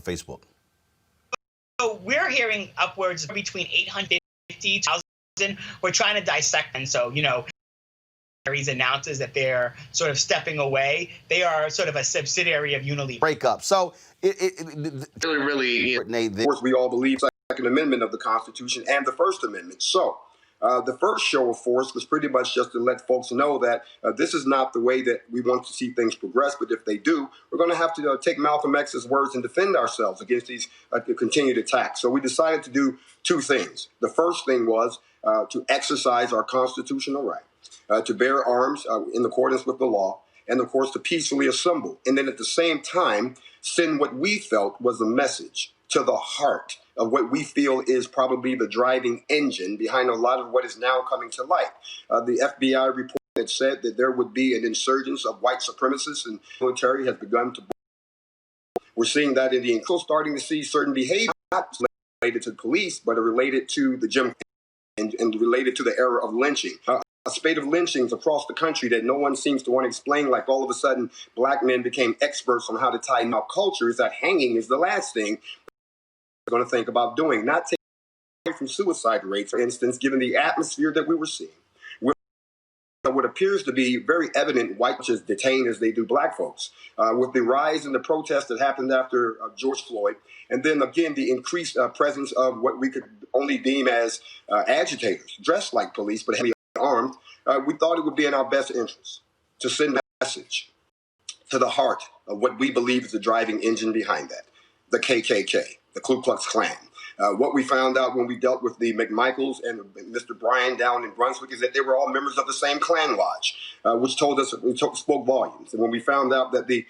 Facebook. So we're hearing upwards between 850,000. We're trying to dissect, and so announces that they're sort of stepping away. They are sort of a subsidiary of Unilever. Breakup. So really. Of course, we all believe the Second Amendment of the Constitution and the First Amendment. So the first show of force was pretty much just to let folks know that this is not the way that we want to see things progress. But if they do, we're going to have to take Malcolm X's words and defend ourselves against these continued attacks. So we decided to do two things. The first thing was to exercise our constitutional right to bear arms in accordance with the law, and of course to peacefully assemble. And then at the same time, send what we felt was a message to the heart of what we feel is probably the driving engine behind a lot of what is now coming to light. The FBI report that said that there would be an insurgence of white supremacists and the military has begun to. We're seeing that in the starting to see certain behavior not related to police, but are related to the Jim and related to the era of lynching. A spate of lynchings across the country that no one seems to want to explain, like all of a sudden black men became experts on how to tie our culture, is that hanging is the last thing we're going to think about doing. Not taking away from suicide rates, for instance, given the atmosphere that we were seeing. What appears to be very evident whites as detained as they do black folks, with the rise in the protests that happened after George Floyd, and then again the increased presence of what we could only deem as agitators, dressed like police but heavily armed. We thought it would be in our best interest to send a message to the heart of what we believe is the driving engine behind that, the KKK, the Ku Klux Klan. What we found out when we dealt with the McMichaels and Mr. Bryan down in Brunswick is that they were all members of the same Klan lodge, which spoke volumes. And when we found out that the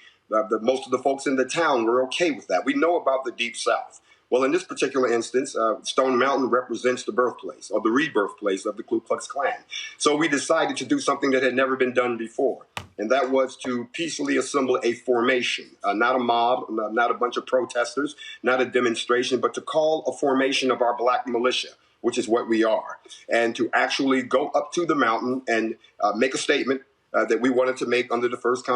most of the folks in the town were okay with that, we know about the Deep South. Well, in this particular instance, Stone Mountain represents the birthplace or the rebirthplace of the Ku Klux Klan. So we decided to do something that had never been done before, and that was to peacefully assemble a formation, not a mob, not a bunch of protesters, not a demonstration, but to call a formation of our black militia, which is what we are, and to actually go up to the mountain and make a statement that we wanted to make under the First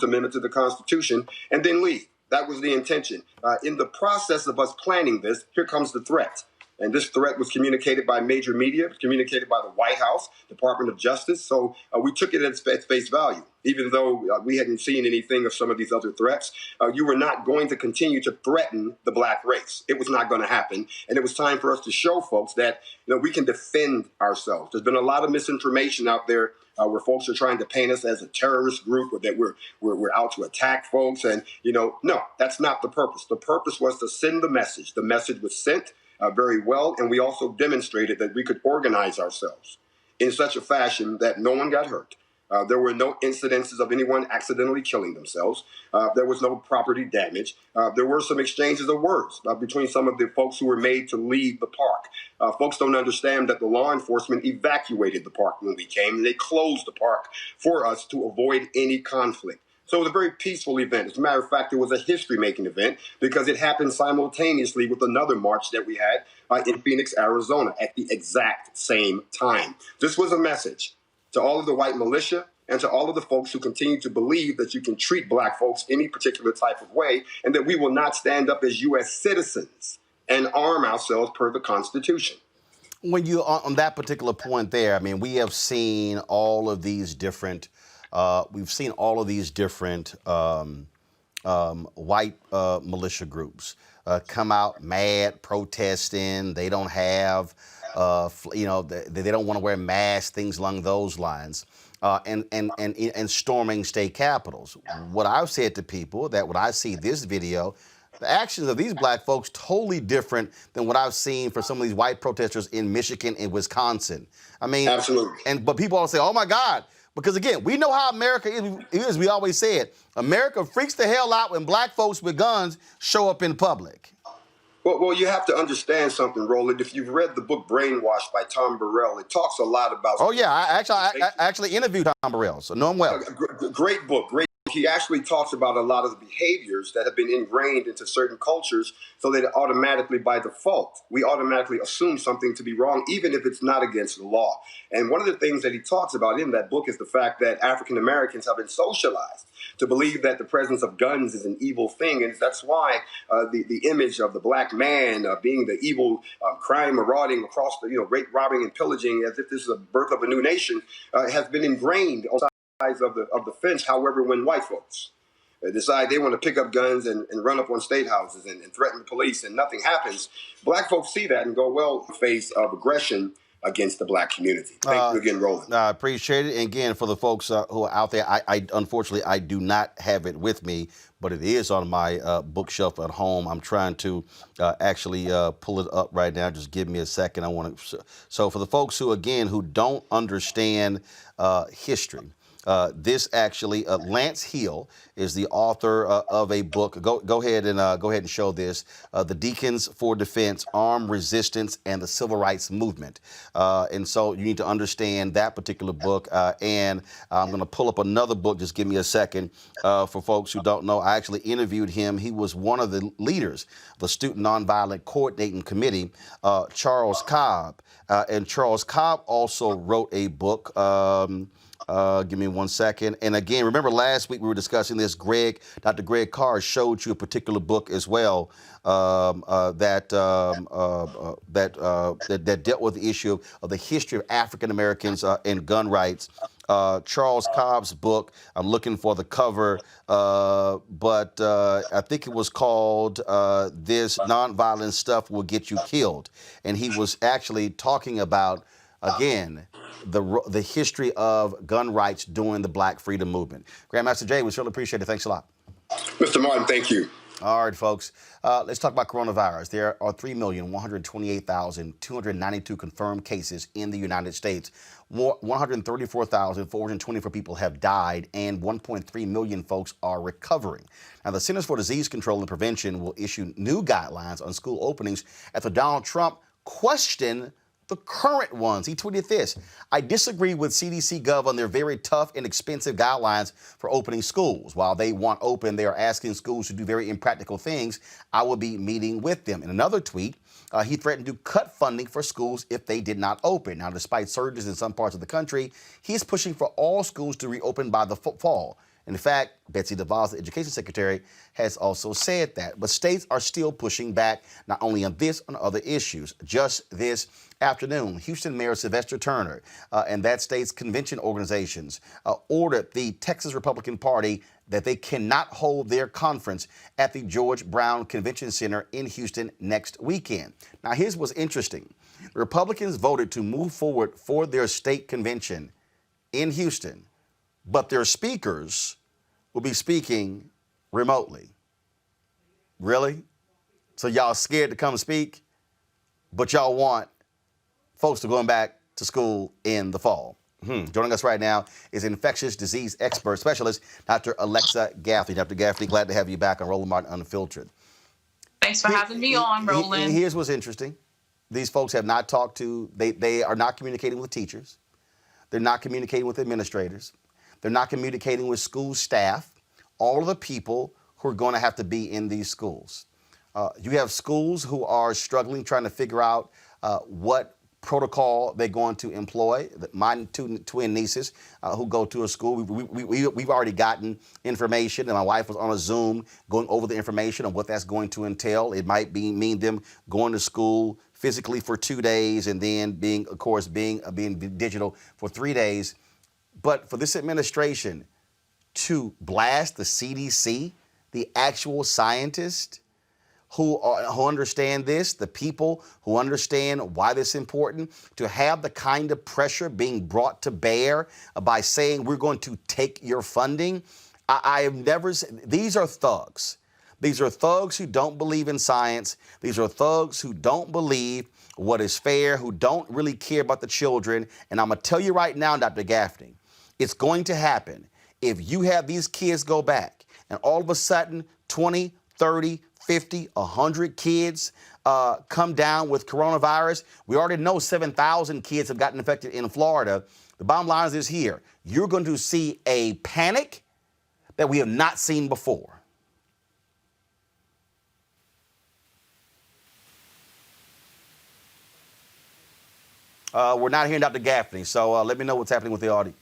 Amendment to the Constitution, and then leave. That was the intention. In the process of us planning this, here comes the threat. And this threat was communicated by major media, communicated by the White House, Department of Justice. So we took it at face value. Even though we hadn't seen anything of some of these other threats, you were not going to continue to threaten the black race. It was not going to happen. And it was time for us to show folks that we can defend ourselves. There's been a lot of misinformation out there where folks are trying to paint us as a terrorist group or that we're out to attack folks. And, no, that's not the purpose. The purpose was to send the message. The message was sent very well. And we also demonstrated that we could organize ourselves in such a fashion that no one got hurt. There were no incidences of anyone accidentally killing themselves. There was no property damage. There were some exchanges of words between some of the folks who were made to leave the park. Folks don't understand that the law enforcement evacuated the park when we came, and they closed the park for us to avoid any conflict. So it was a very peaceful event. As a matter of fact, it was a history-making event because it happened simultaneously with another march that we had in Phoenix, Arizona at the exact same time. This was a message to all of the white militia and to all of the folks who continue to believe that you can treat black folks any particular type of way and that we will not stand up as U.S. citizens and arm ourselves per the Constitution. When you on that particular point there, I mean, we have seen all of these different white militia groups come out mad, protesting. They don't have, they don't want to wear masks, things along those lines, and storming state capitals. What I've said to people that when I see this video, the actions of these black folks totally different than what I've seen for some of these white protesters in Michigan and Wisconsin. I mean, absolutely. But people always say, "Oh my God." Because, again, we know how America is. We always say it. America freaks the hell out when black folks with guns show up in public. Well, you have to understand something, Roland. If you've read the book Brainwashed by Tom Burrell, it talks a lot about... Oh, yeah. I actually interviewed Tom Burrell, so know him well. Great book, great he actually talks about a lot of the behaviors that have been ingrained into certain cultures, so that automatically, by default, we automatically assume something to be wrong, even if it's not against the law. And one of the things that he talks about in that book is the fact that African Americans have been socialized to believe that the presence of guns is an evil thing. And that's why the image of the black man being the evil crime marauding across the, rape, robbing, and pillaging as if this is the birth of a new nation has been ingrained on sides of the fence. However, when white folks decide they want to pick up guns and run up on state houses and threaten the police and nothing happens, black folks see that and go, well, face of aggression against the black community. Thank you again, Roland. I appreciate it. And again, for the folks who are out there, I unfortunately, I do not have it with me, but it is on my bookshelf at home. I'm trying to actually pull it up right now. Just give me a second. I want to. So for the folks who, again, who don't understand history, this actually, Lance Hill is the author of a book. Go ahead and show this. The Deacons for Defense, Armed Resistance, and the Civil Rights Movement. And so you need to understand that particular book. And I'm going to pull up another book. Just give me a second. For folks who don't know, I actually interviewed him. He was one of the leaders of the Student Nonviolent Coordinating Committee, Charles Cobb. And Charles Cobb also wrote a book. Give me 1 second. And again, remember last week we were discussing this. Dr. Greg Carr showed you a particular book as well that dealt with the issue of the history of African Americans and gun rights. Charles Cobb's book, I'm looking for the cover, but I think it was called This Nonviolent Stuff Will Get You Killed. And he was actually talking about, again, the history of gun rights during the Black Freedom Movement. Grandmaster Jay, we certainly appreciate it. Thanks a lot. Mr. Martin, thank you. All right, folks. Let's talk about coronavirus. There are 3,128,292 confirmed cases in the United States. 134,424 people have died, and 1.3 million folks are recovering. Now, the Centers for Disease Control and Prevention will issue new guidelines on school openings after Donald Trump questioned the current ones. He tweeted this: I disagree with CDC Gov on their very tough and expensive guidelines for opening schools. While they want open, they are asking schools to do very impractical things. I will be meeting with them. In another tweet, he threatened to cut funding for schools if they did not open. Now, despite surges in some parts of the country, he is pushing for all schools to reopen by the fall. In fact, Betsy DeVos, the education secretary, has also said that. But states are still pushing back, not only on this, on other issues. Just this afternoon, Houston Mayor Sylvester Turner and that state's convention organizations ordered the Texas Republican Party that they cannot hold their conference at the George Brown Convention Center in Houston next weekend. Now, here's what's interesting. Republicans voted to move forward for their state convention in Houston, but their speakers will be speaking remotely. Really? So y'all scared to come speak, but y'all want folks to going back to school in the fall. Joining us right now is infectious disease expert specialist, Dr. Alexa Gaffney. Dr. Gaffney, glad to have you back on Roland Martin Unfiltered. Thanks for having me on, Roland. Here's what's interesting. These folks have not talked to, they are not communicating with teachers. They're not communicating with administrators. They're not communicating with school staff, all of the people who are going to have to be in these schools. You have schools who are struggling, trying to figure out what protocol they're going to employ. My two twin nieces who go to a school, we've already gotten information, and my wife was on a Zoom going over the information on what that's going to entail. It might mean them going to school physically for 2 days and then being digital for 3 days. But for this administration to blast the CDC, the actual scientists who understand this, the people who understand why this is important, to have the kind of pressure being brought to bear by saying we're going to take your funding, I have never seen. These are thugs. These are thugs who don't believe in science. These are thugs who don't believe what is fair, who don't really care about the children. And I'm going to tell you right now, Dr. Gaffney, it's going to happen if you have these kids go back and all of a sudden 20, 30, 50, 100 kids come down with coronavirus. We already know 7,000 kids have gotten infected in Florida. The bottom line is here. You're going to see a panic that we have not seen before. We're not hearing Dr. Gaffney, so let me know what's happening with the audio.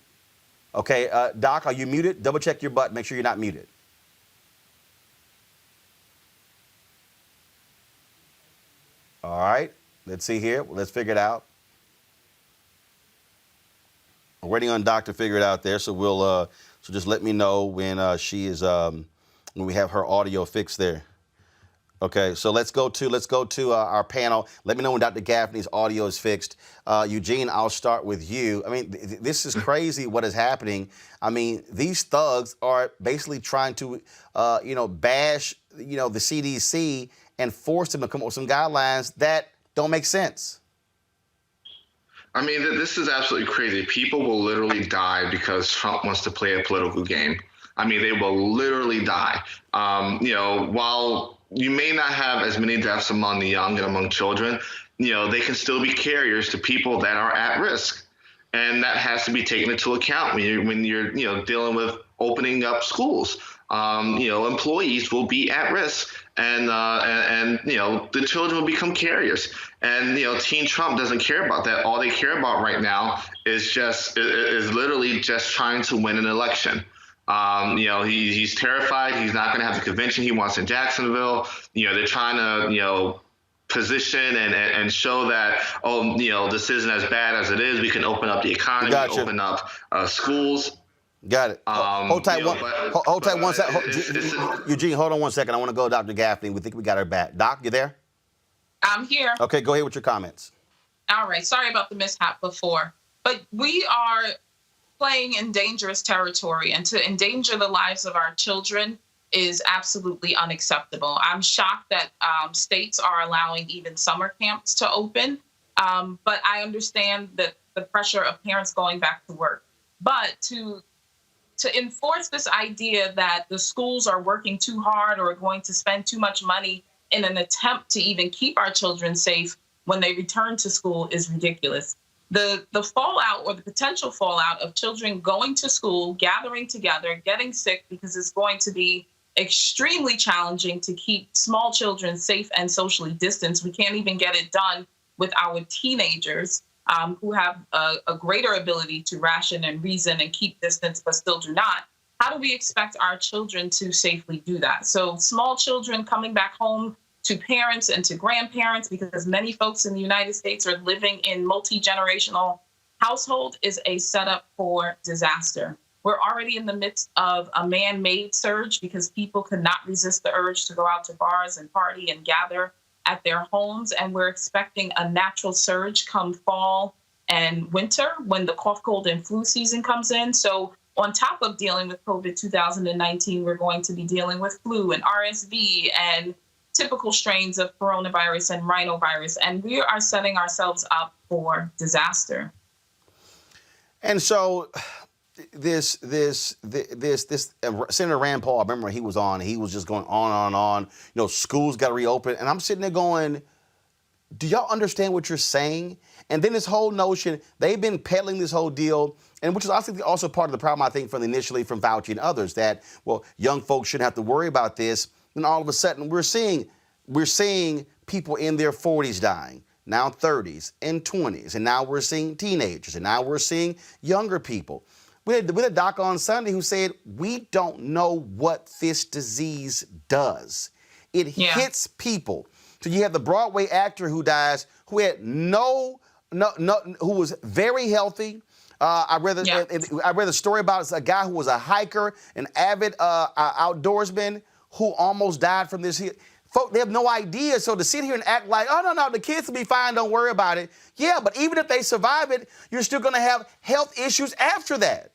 Okay, Doc, are you muted? Double check your button. Make sure you're not muted. All right, let's see here. Let's figure it out. We're waiting on Doc to figure it out there, so we'll so just let me know when she is when we have her audio fixed there. Okay, so let's go to our panel. Let me know when Dr. Gaffney's audio is fixed. Eugene, I'll start with you. I mean, this is crazy what is happening. I mean, these thugs are basically trying to, bash, the CDC and force them to come up with some guidelines that don't make sense. I mean, this is absolutely crazy. People will literally die because Trump wants to play a political game. I mean, they will literally die. While you may not have as many deaths among the young and among children, they can still be carriers to people that are at risk. And that has to be taken into account when you're dealing with opening up schools. Employees will be at risk, and the children will become carriers. And Team Trump doesn't care about that. All they care about right now is literally just trying to win an election. He's terrified. He's not going to have the convention he wants in Jacksonville. They're trying to position and show that this isn't as bad as it is. We can open up the economy, open up schools. Got it. Hold tight one second. Eugene, hold on 1 second. I want to go to Dr. Gaffney. We think we got her back. Doc, you there? I'm here. Okay, go ahead with your comments. All right. Sorry about the mishap before. But we are playing in dangerous territory, and to endanger the lives of our children is absolutely unacceptable. I'm shocked that states are allowing even summer camps to open, but I understand that the pressure of parents going back to work. But to enforce this idea that the schools are working too hard or are going to spend too much money in an attempt to even keep our children safe when they return to school is ridiculous. The fallout or the potential fallout of children going to school, gathering together, getting sick, because it's going to be extremely challenging to keep small children safe and socially distanced. We can't even get it done with our teenagers who have a greater ability to ration and reason and keep distance, but still do not. How do we expect our children to safely do that? So small children coming back home to parents and to grandparents, because many folks in the United States are living in multi-generational household, is a setup for disaster. We're already in the midst of a man-made surge because people could not resist the urge to go out to bars and party and gather at their homes. And we're expecting a natural surge come fall and winter when the cough, cold, and flu season comes in. So on top of dealing with COVID 2019, we're going to be dealing with flu and RSV and typical strains of coronavirus and rhinovirus. And we are setting ourselves up for disaster. And so this Senator Rand Paul, I remember he was on, he was just going on and on, schools got to reopen. And I'm sitting there going, do y'all understand what you're saying? And then this whole notion, they've been peddling this whole deal, and which is also part of the problem, I think, from Fauci and others, that, well, young folks shouldn't have to worry about this. And all of a sudden, we're seeing people in their 40s dying, now 30s and 20s, and now we're seeing teenagers, and now we're seeing younger people. We had a doc on Sunday who said, we don't know what this disease does. It hits people. So you have the Broadway actor who dies, who had who was very healthy. I read the story about a guy who was a hiker, an avid outdoorsman, who almost died from this. Folks, they have no idea. So to sit here and act like, oh, no, the kids will be fine, don't worry about it. Yeah, but even if they survive it, you're still going to have health issues after that.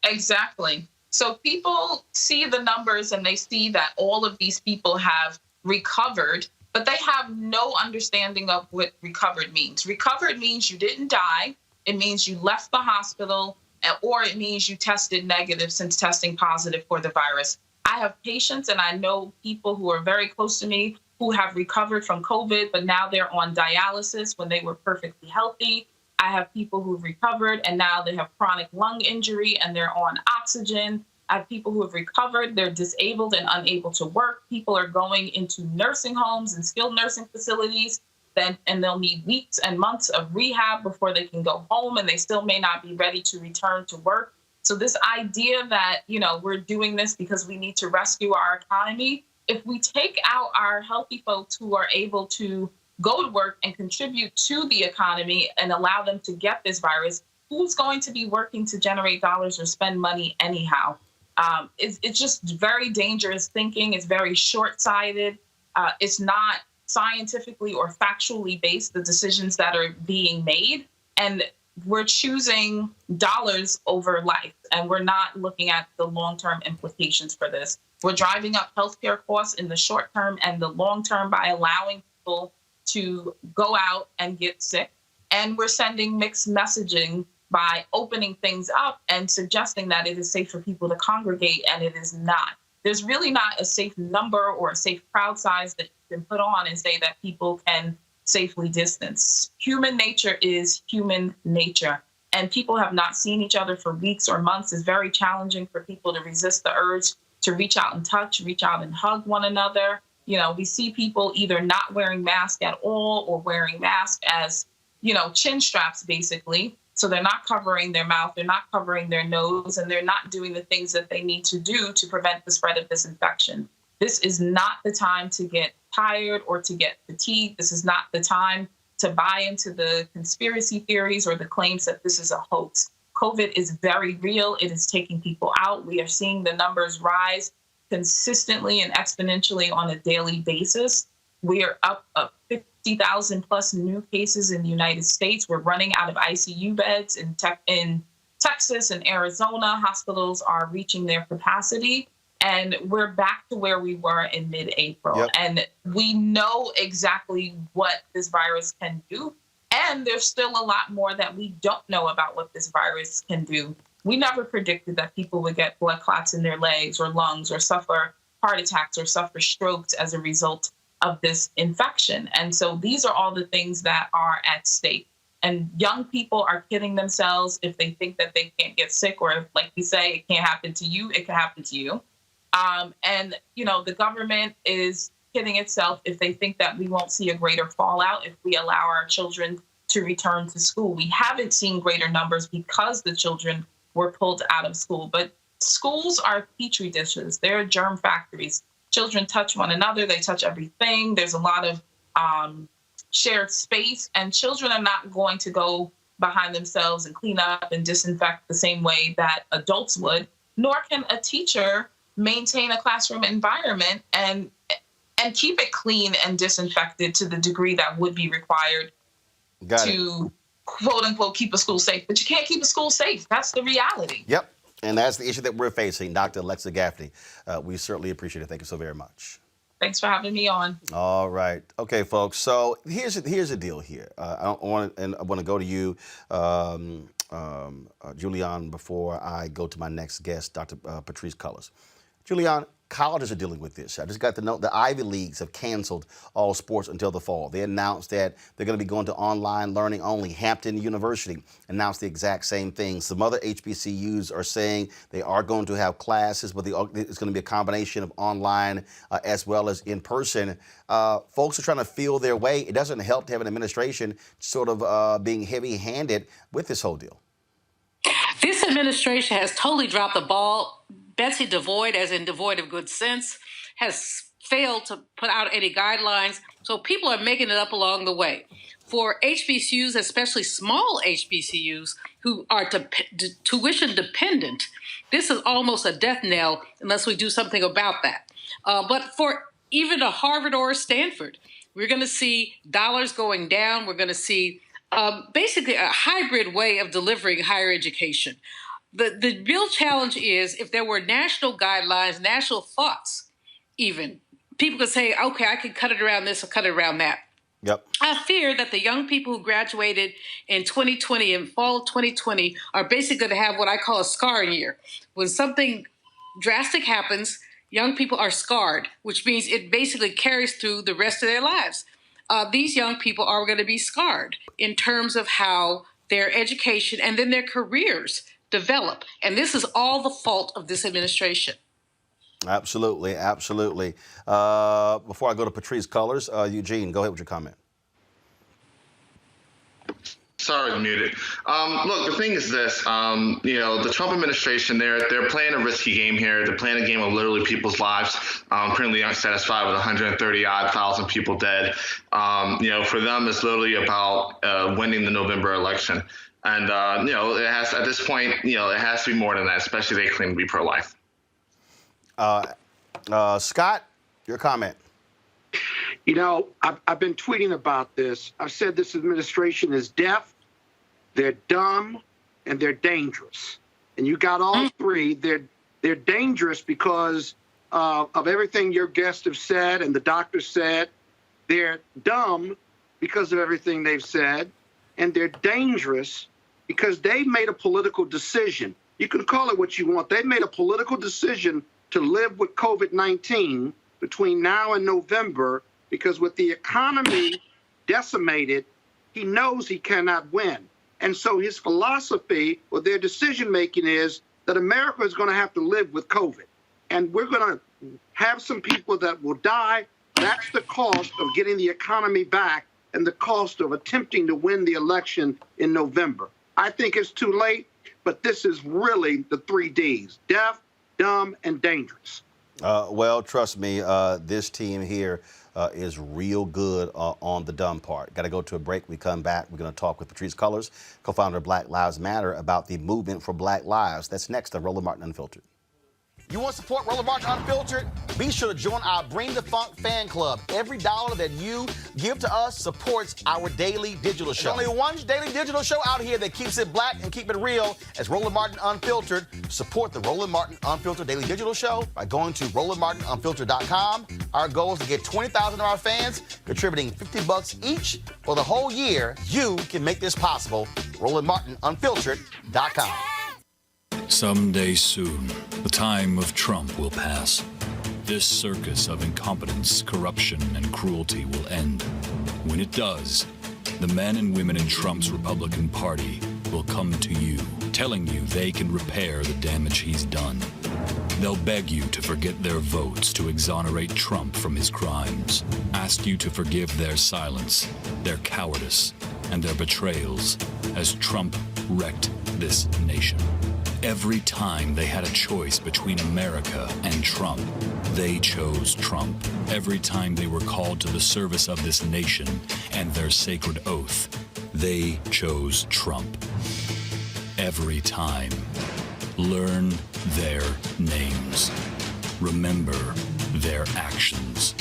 Exactly. So people see the numbers and they see that all of these people have recovered, but they have no understanding of what recovered means. Recovered means you didn't die. It means you left the hospital, or it means you tested negative since testing positive for the virus. I have patients and I know people who are very close to me who have recovered from COVID, but now they're on dialysis when they were perfectly healthy. I have people who've recovered and now they have chronic lung injury and they're on oxygen. people who have recovered. They're disabled and unable to work. People are going into nursing homes and skilled nursing facilities, and they'll need weeks and months of rehab before they can go home, and they still may not be ready to return to work. So this idea that, we're doing this because we need to rescue our economy, if we take out our healthy folks who are able to go to work and contribute to the economy and allow them to get this virus, who's going to be working to generate dollars or spend money anyhow? It's just very dangerous thinking. It's very short-sighted. It's not scientifically or factually based, the decisions that are being made. And we're choosing dollars over life, and we're not looking at the long-term implications for this. We're driving up healthcare costs in the short term and the long term by allowing people to go out and get sick. And we're sending mixed messaging by opening things up and suggesting that it is safe for people to congregate, and it is not. There's really not a safe number or a safe crowd size that you can put on and say that people can safely distance. Human nature is human nature, and people have not seen each other for weeks or months. It's very challenging for people to resist the urge to reach out and touch, reach out and hug one another. We see people either not wearing masks at all or wearing masks as, chin straps, basically. So they're not covering their mouth, they're not covering their nose, and they're not doing the things that they need to do to prevent the spread of this infection. This is not the time to get tired or to get fatigued. This is not the time to buy into the conspiracy theories or the claims that this is a hoax. COVID is very real. It is taking people out. We are seeing the numbers rise consistently and exponentially on a daily basis. We are up 50,000 plus new cases in the United States. We're running out of ICU beds in Texas and Arizona. Hospitals are reaching their capacity, and we're back to where we were in mid-April. Yep. And we know exactly what this virus can do. And there's still a lot more that we don't know about what this virus can do. We never predicted that people would get blood clots in their legs or lungs or suffer heart attacks or suffer strokes as a result of this infection. And so these are all the things that are at stake. And young people are kidding themselves if they think that they can't get sick, or if, like we say, it can't happen to you, it can happen to you. And, the government is kidding itself if they think that we won't see a greater fallout if we allow our children to return to school. We haven't seen greater numbers because the children were pulled out of school. But schools are petri dishes. They're germ factories. Children touch one another. They touch everything. There's a lot of shared space, and children are not going to go behind themselves and clean up and disinfect the same way that adults would, nor can a teacher maintain a classroom environment and keep it clean and disinfected to the degree that would be required to quote unquote keep a school safe. But you can't keep a school safe. That's the reality. Yep. And that's the issue that we're facing. Dr. Alexa Gaffney, we certainly appreciate it. Thank you so very much. Thanks for having me on. All right. Okay, folks. So here's the deal here. I want to go to you, Julian, before I go to my next guest, Dr. Patrice Cullors. Julian, colleges are dealing with this. I just got to know the Ivy Leagues have canceled all sports until the fall. They announced that they're going to be going to online learning only. Hampton University announced the exact same thing. Some other HBCUs are saying they are going to have classes, but it's going to be a combination of online as well as in person. Folks are trying to feel their way. It doesn't help to have an administration sort of being heavy-handed with this whole deal. This administration has totally dropped the ball. Betsy DeVoid, as in devoid of good sense, has failed to put out any guidelines, so people are making it up along the way. For HBCUs, especially small HBCUs, who are tuition dependent, this is almost a death knell unless we do something about that. But for even a Harvard or a Stanford, we're going to see dollars going down. We're going to see basically a hybrid way of delivering higher education. The real challenge is if there were national guidelines, national thoughts, even, people could say, okay, I can cut it around this or cut it around that. Yep. I fear that the young people who graduated in 2020 and fall of 2020 are basically going to have what I call a scarring year. When something drastic happens, young people are scarred, which means it basically carries through the rest of their lives. These young people are going to be scarred in terms of how their education and then their careers develop. And this is all the fault of this administration. Absolutely, absolutely. Before I go to Patrice Cullors, Eugene, go ahead with your comment. Sorry, muted. Look, the thing is this, the Trump administration, they're playing a risky game here. They're playing a game of literally people's lives. Currently unsatisfied with 130,000 people dead. For them, it's literally about winning the November election. And, it has, at this point, it has to be more than that, especially they claim to be pro-life. Scott, your comment. I've been tweeting about this. I've said this administration is deaf, they're dumb, and they're dangerous. And you got all three. They're dangerous because of everything your guests have said and the doctors said. They're dumb because of everything they've said. And they're dangerous because they've made a political decision. You can call it what you want. They've made a political decision to live with COVID-19 between now and November, because with the economy decimated, he knows he cannot win. And so his philosophy or their decision-making is that America is going to have to live with COVID. And we're going to have some people that will die. That's the cost of getting the economy back and the cost of attempting to win the election in November. I think it's too late, but this is really the 3 Ds: deaf, dumb, and dangerous. Well, trust me, this team here is real good on the dumb part. Got to go to a break. We come back. We're going to talk with Patrice Cullors, co-founder of Black Lives Matter, about the movement for Black Lives. That's next on Roland Martin Unfiltered. You want to support Roland Martin Unfiltered? Be sure to join our Bring the Funk fan club. Every dollar that you give to us supports our daily digital show. There's only one daily digital show out here that keeps it black and keep it real as Roland Martin Unfiltered. Support the Roland Martin Unfiltered daily digital show by going to RolandMartinUnfiltered.com. Our goal is to get 20,000 of our fans contributing $50 each for the whole year. You can make this possible. RolandMartinUnfiltered.com. Someday soon, the time of Trump will pass. This circus of incompetence, corruption, and cruelty will end. When it does, the men and women in Trump's Republican Party will come to you, telling you they can repair the damage he's done. They'll beg you to forget their votes to exonerate Trump from his crimes, ask you to forgive their silence, their cowardice, and their betrayals as Trump wrecked this nation. Every time they had a choice between America and Trump, they chose Trump. Every time they were called to the service of this nation and their sacred oath, they chose Trump. Every time. Learn their names. Remember their actions.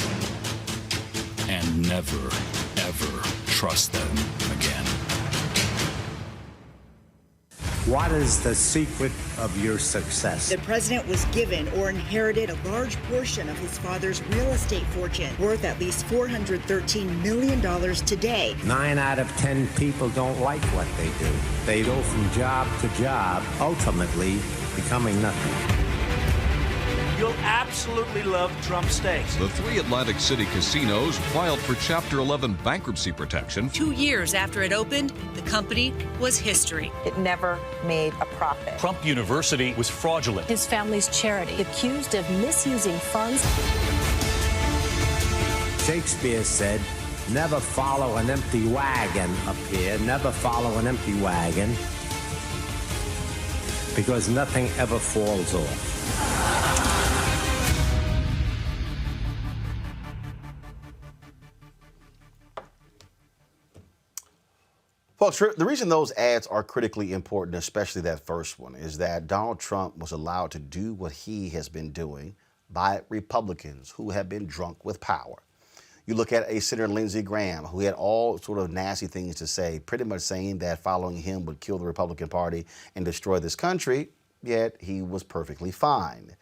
And never, ever trust them again. What is the secret of your success? The president was given or inherited a large portion of his father's real estate fortune, worth at least $413 million today. 9 out of 10 people don't like what they do. They go from job to job, ultimately becoming nothing. You'll absolutely love Trump Steaks. The 3 Atlantic City casinos filed for Chapter 11 bankruptcy protection. 2 years after it opened, the company was history. It never made a profit. Trump University was fraudulent. His family's charity, accused of misusing funds. Shakespeare said, never follow an empty wagon up here. Never follow an empty wagon. Because nothing ever falls off. Folks, the reason those ads are critically important, especially that first one, is that Donald Trump was allowed to do what he has been doing by Republicans who have been drunk with power. You look at a Senator Lindsey Graham, who had all sort of nasty things to say, pretty much saying that following him would kill the Republican Party and destroy this country, yet he was perfectly fine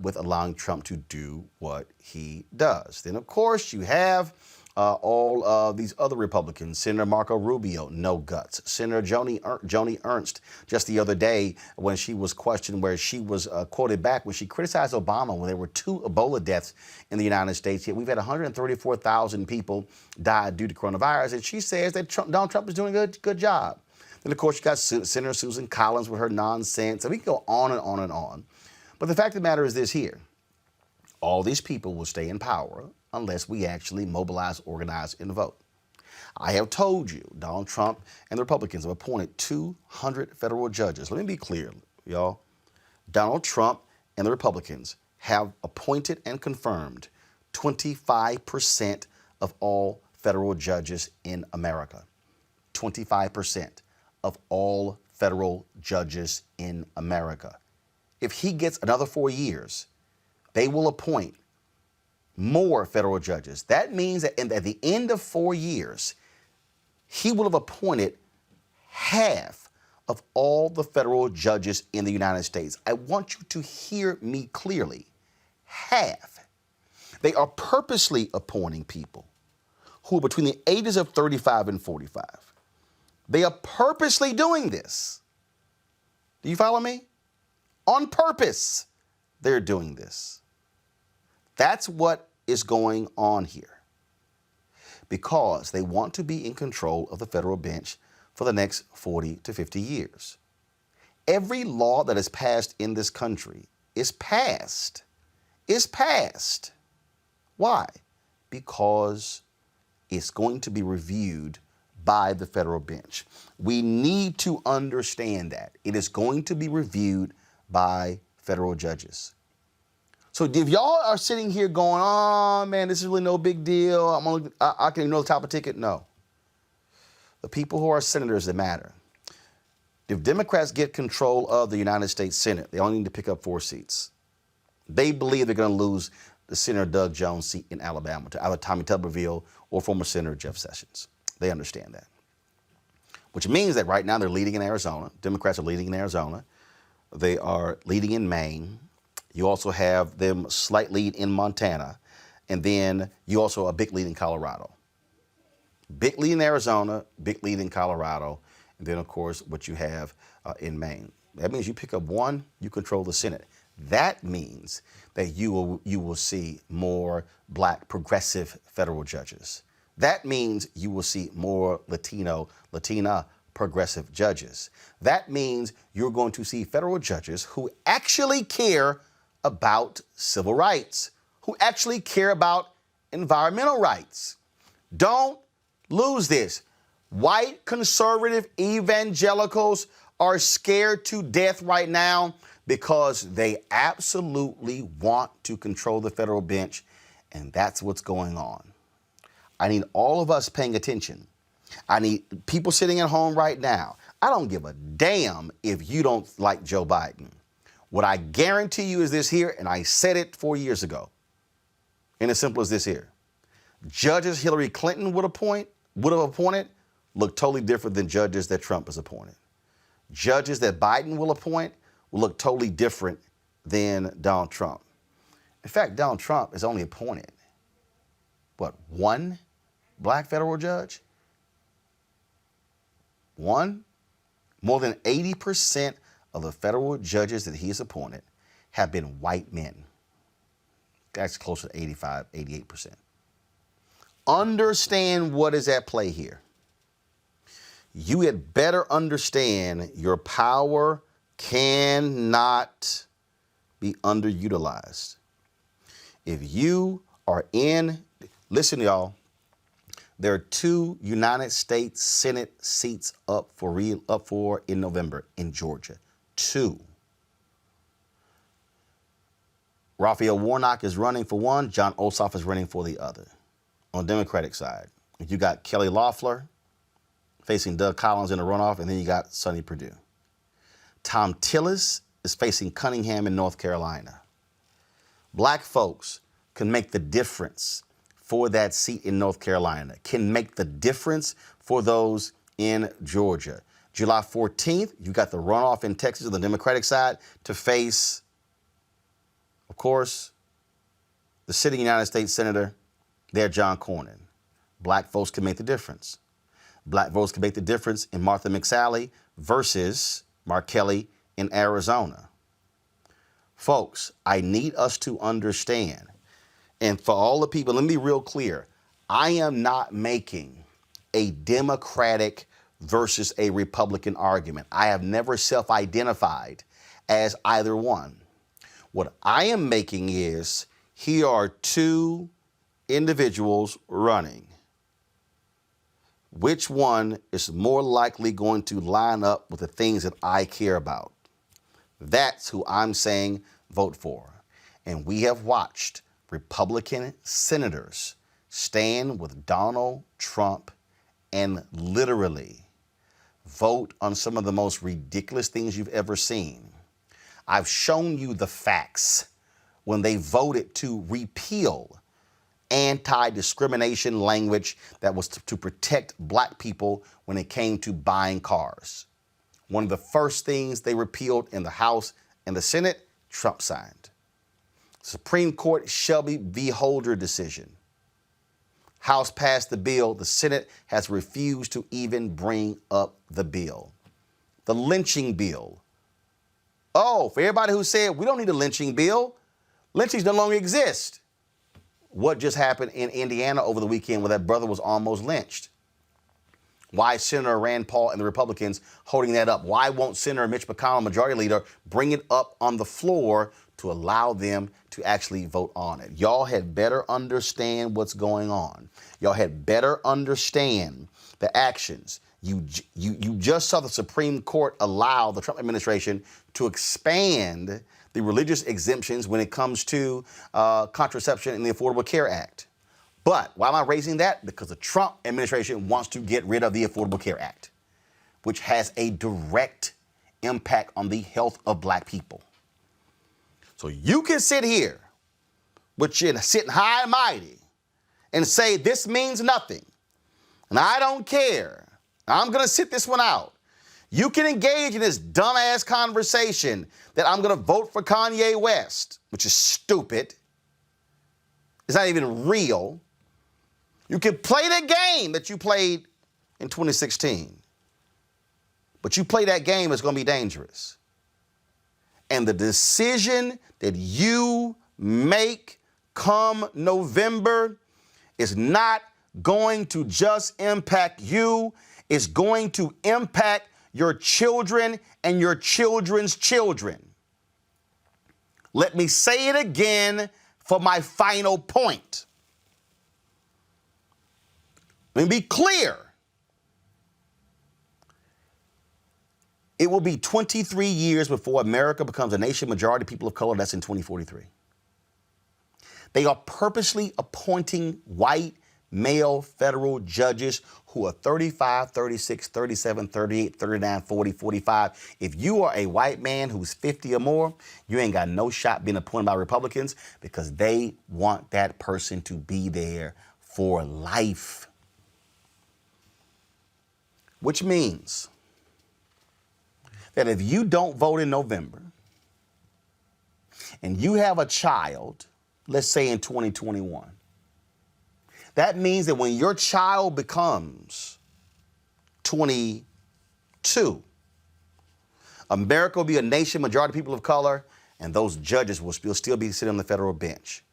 with allowing Trump to do what he does. Then, of course, you have all of these other Republicans. Senator Marco Rubio, no guts. Senator Joni Ernst, just the other day when she was questioned, where she was quoted back when she criticized Obama when there were 2 Ebola deaths in the United States. Yet we've had 134,000 people die due to coronavirus, and she says that Donald Trump is doing a good job. And of course, you got Senator Susan Collins with her nonsense. And we can go on and on and on. But the fact of the matter is this here. All these people will stay in power unless we actually mobilize, organize, and vote. I have told you, Donald Trump and the Republicans have appointed 200 federal judges. Let me be clear, y'all. Donald Trump and the Republicans have appointed and confirmed 25% of all federal judges in America. 25% of all federal judges in America. If he gets another 4 years, they will appoint more federal judges. That means that at the end of 4 years, he will have appointed half of all the federal judges in the United States. I want you to hear me clearly. Half. They are purposely appointing people who are between the ages of 35 and 45. They are purposely doing this. Do you follow me? On purpose, they're doing this. That's what is going on here. Because they want to be in control of the federal bench for the next 40 to 50 years. Every law that is passed in this country is passed. Why? Because it's going to be reviewed by the federal bench. We need to understand that. It is going to be reviewed by federal judges. So if y'all are sitting here going, oh man, this is really no big deal, I can ignore the top of the ticket, no. The people who are senators that matter. If Democrats get control of the United States Senate, they only need to pick up 4 seats. They believe they're going to lose the Senator Doug Jones seat in Alabama to either Tommy Tuberville or former Senator Jeff Sessions. They understand that. Which means that right now they're leading in Arizona. Democrats are leading in Arizona. They are leading in Maine. You also have them slight lead in Montana. And then you also have a big lead in Colorado. Big lead in Arizona, big lead in Colorado. And then, of course, what you have in Maine. That means you pick up 1, you control the Senate. That means that you will see more black progressive federal judges. That means you will see more Latina progressive judges. That means you're going to see federal judges who actually care about civil rights, who actually care about environmental rights. Don't lose this. White conservative evangelicals are scared to death right now because they absolutely want to control the federal bench, and that's what's going on. I need all of us paying attention. I need people sitting at home right now. I don't give a damn if you don't like Joe Biden. What I guarantee you is this here, and I said it 4 years ago, and as simple as this here. Judges Hillary Clinton would have appointed look totally different than judges that Trump has appointed. Judges that Biden will appoint will look totally different than Donald Trump. In fact, Donald Trump has only appointed, 1 black federal judge? 1? More than 80% of the federal judges that he has appointed have been white men. That's closer to 85, 88%. Understand what is at play here. You had better understand your power cannot be underutilized. If you are listen y'all, there are 2 United States Senate seats up for in November in Georgia. 2. Raphael Warnock is running for one. John Ossoff is running for the other. On the Democratic side, you got Kelly Loeffler facing Doug Collins in a runoff, and then you got Sonny Perdue. Tom Tillis is facing Cunningham in North Carolina. Black folks can make the difference for that seat in North Carolina, can make the difference for those in Georgia. July 14th, you got the runoff in Texas on the Democratic side to face, of course, the sitting United States Senator there, John Cornyn. Black folks can make the difference. Black votes can make the difference in Martha McSally versus Mark Kelly in Arizona. Folks, I need us to understand, and for all the people, let me be real clear. I am not making a Democratic versus a Republican argument. I have never self-identified as either one. What I am making is, here are two individuals running. Which one is more likely going to line up with the things that I care about? That's who I'm saying vote for. And we have watched Republican senators stand with Donald Trump and literally vote on some of the most ridiculous things you've ever seen. I've shown you the facts when they voted to repeal anti-discrimination language that was to protect black people when it came to buying cars. One of the first things they repealed in the House and the Senate, Trump signed. Supreme Court Shelby v. Holder decision. House passed the bill. The Senate has refused to even bring up the bill. The lynching bill. Oh, for everybody who said, we don't need a lynching bill, lynchings no longer exist. What just happened in Indiana over the weekend where that brother was almost lynched? Why is Senator Rand Paul and the Republicans holding that up? Why won't Senator Mitch McConnell, Majority Leader, bring it up on the floor to allow them to actually vote on it? Y'all had better understand what's going on. Y'all had better understand the actions. You just saw the Supreme Court allow the Trump administration to expand the religious exemptions when it comes to contraception in the Affordable Care Act. But why am I raising that? Because the Trump administration wants to get rid of the Affordable Care Act, which has a direct impact on the health of black people. So you can sit here, but you're sitting high and mighty, and say this means nothing, and I don't care. I'm going to sit this one out. You can engage in this dumbass conversation that I'm going to vote for Kanye West, which is stupid. It's not even real. You can play the game that you played in 2016. But you play that game, it's going to be dangerous. And the decision that you make come November is not going to just impact you. It's going to impact your children and your children's children. Let me say it again for my final point. Let me be clear. It will be 23 years before America becomes a nation majority people of color. That's in 2043. They are purposely appointing white male federal judges who are 35, 36, 37, 38, 39, 40, 45. If you are a white man who's 50 or more, you ain't got no shot being appointed by Republicans because they want that person to be there for life. Which means that if you don't vote in November and you have a child, let's say in 2021, that means that when your child becomes 22, America will be a nation majority people of color, and those judges will still be sitting on the federal bench.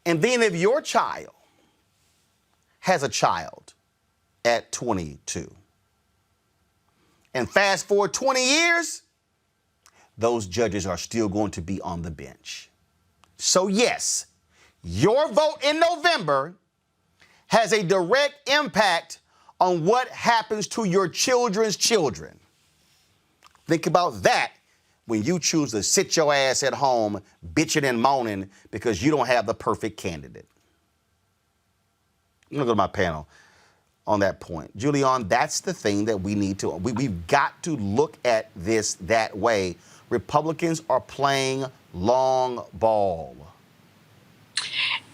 And then if your child has a child at 22, and fast forward 20 years, those judges are still going to be on the bench. So yes, your vote in November has a direct impact on what happens to your children's children. Think about that when you choose to sit your ass at home bitching and moaning because you don't have the perfect candidate. I'm going to go to my panel on that point. Julian, that's the thing that we need to, we've got to look at this that way. Republicans are playing long ball.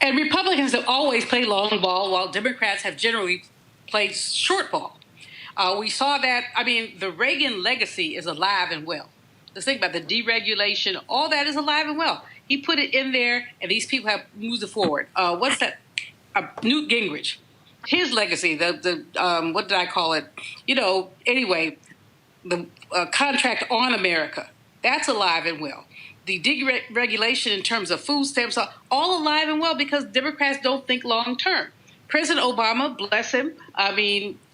And Republicans have always played long ball, while Democrats have generally played short ball. We saw that, the Reagan legacy is alive and well. Let's think about the deregulation, all that is alive and well. He put it in there, and these people have moved it forward. What's that? Newt Gingrich. His legacy, what did I call it? Anyway, the contract on America, that's alive and well. The deregulation in terms of food stamps are all alive and well because Democrats don't think long term. President Obama, bless him,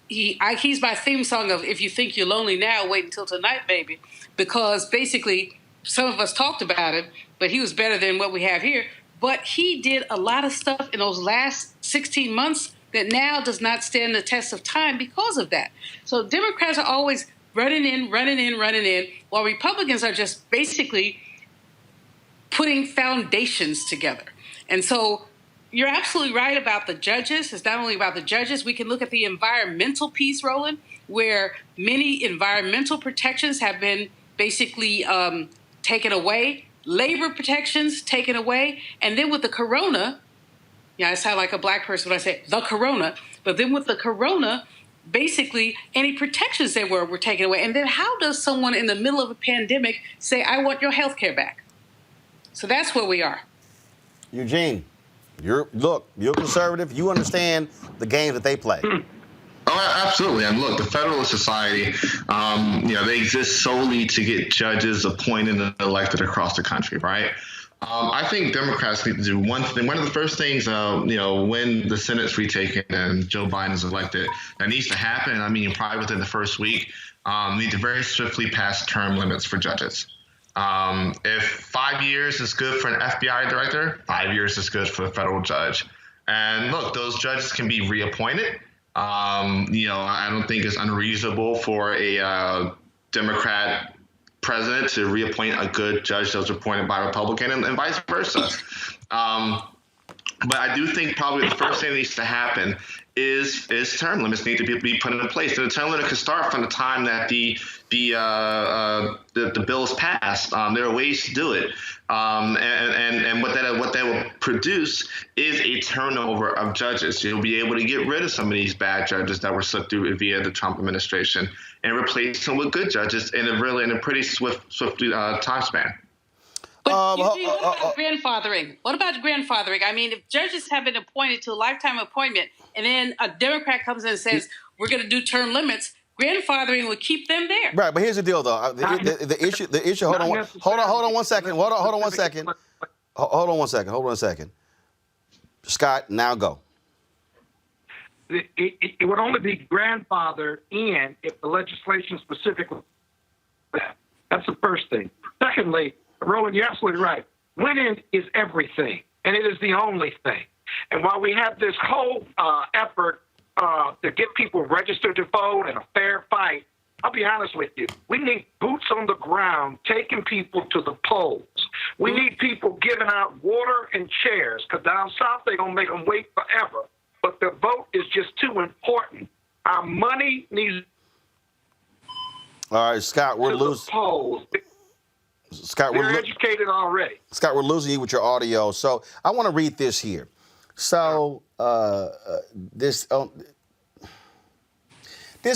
he's my theme song of "If You Think You're Lonely Now, Wait Until Tonight, Baby," because basically some of us talked about him, but he was better than what we have here. But he did a lot of stuff in those last 16 months that now does not stand the test of time because of that. So Democrats are always running in, while Republicans are just basically putting foundations together. And so you're absolutely right about the judges. It's not only about the judges. We can look at the environmental piece, Roland, where many environmental protections have been basically taken away, labor protections taken away, and then with the corona, I sound like a black person when I say the corona, but then with the corona, basically any protections there were taken away. And then how does someone in the middle of a pandemic say, I want your health care back? So that's where we are. Eugene, you're conservative. You understand the games that they play. Oh, absolutely. And look, the Federalist Society, they exist solely to get judges appointed and elected across the country, right? I think Democrats need to do one thing. One of the first things, when the Senate's retaken and Joe Biden is elected, that needs to happen, probably within the first week, need to very swiftly pass term limits for judges. If 5 years is good for an FBI director, 5 years is good for a federal judge. And look, those judges can be reappointed. I don't think it's unreasonable for a Democrat president to reappoint a good judge that was appointed by a Republican and vice versa. But I do think probably the first thing that needs to happen is term limits need to be put into place. And the term limit can start from the time that the bill is passed. There are ways to do it, and what that will produce is a turnover of judges. You'll be able to get rid of some of these bad judges that were slipped through via the Trump administration and replace them with good judges in a pretty swift time span. But Eugene, what about grandfathering? What about grandfathering? If judges have been appointed to a lifetime appointment and then a Democrat comes in and says, we're going to do term limits, grandfathering would keep them there. Right, but here's the deal, though. The issue. Hold on one second. Scott, now go. It would only be grandfathered in if the legislation specifically. That's the first thing. Secondly, Roland, you're absolutely right. Winning is everything, and it is the only thing. And while we have this whole effort to get people registered to vote and a fair fight, I'll be honest with you. We need boots on the ground taking people to the polls. We need people giving out water and chairs, because down south they're going to make them wait forever. But the vote is just too important. Our money needs. All right, Scott, we're losing. Scott, we're educated already. Scott, we're losing you with your audio. So I want to read this here. So this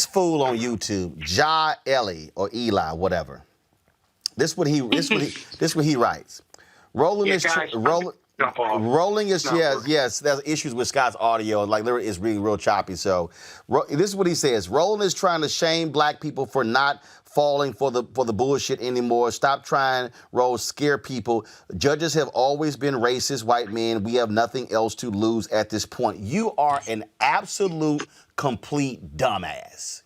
fool on YouTube, Ja Ellie or Eli, whatever. This what he writes. Roland is yes. There's issues with Scott's audio. Like literally, it's being real choppy. So this is what he says. Roland is trying to shame black people for not falling for the bullshit anymore. Stop trying, Rose, scare people. Judges have always been racist white men. We have nothing else to lose at this point. You are an absolute, complete dumbass.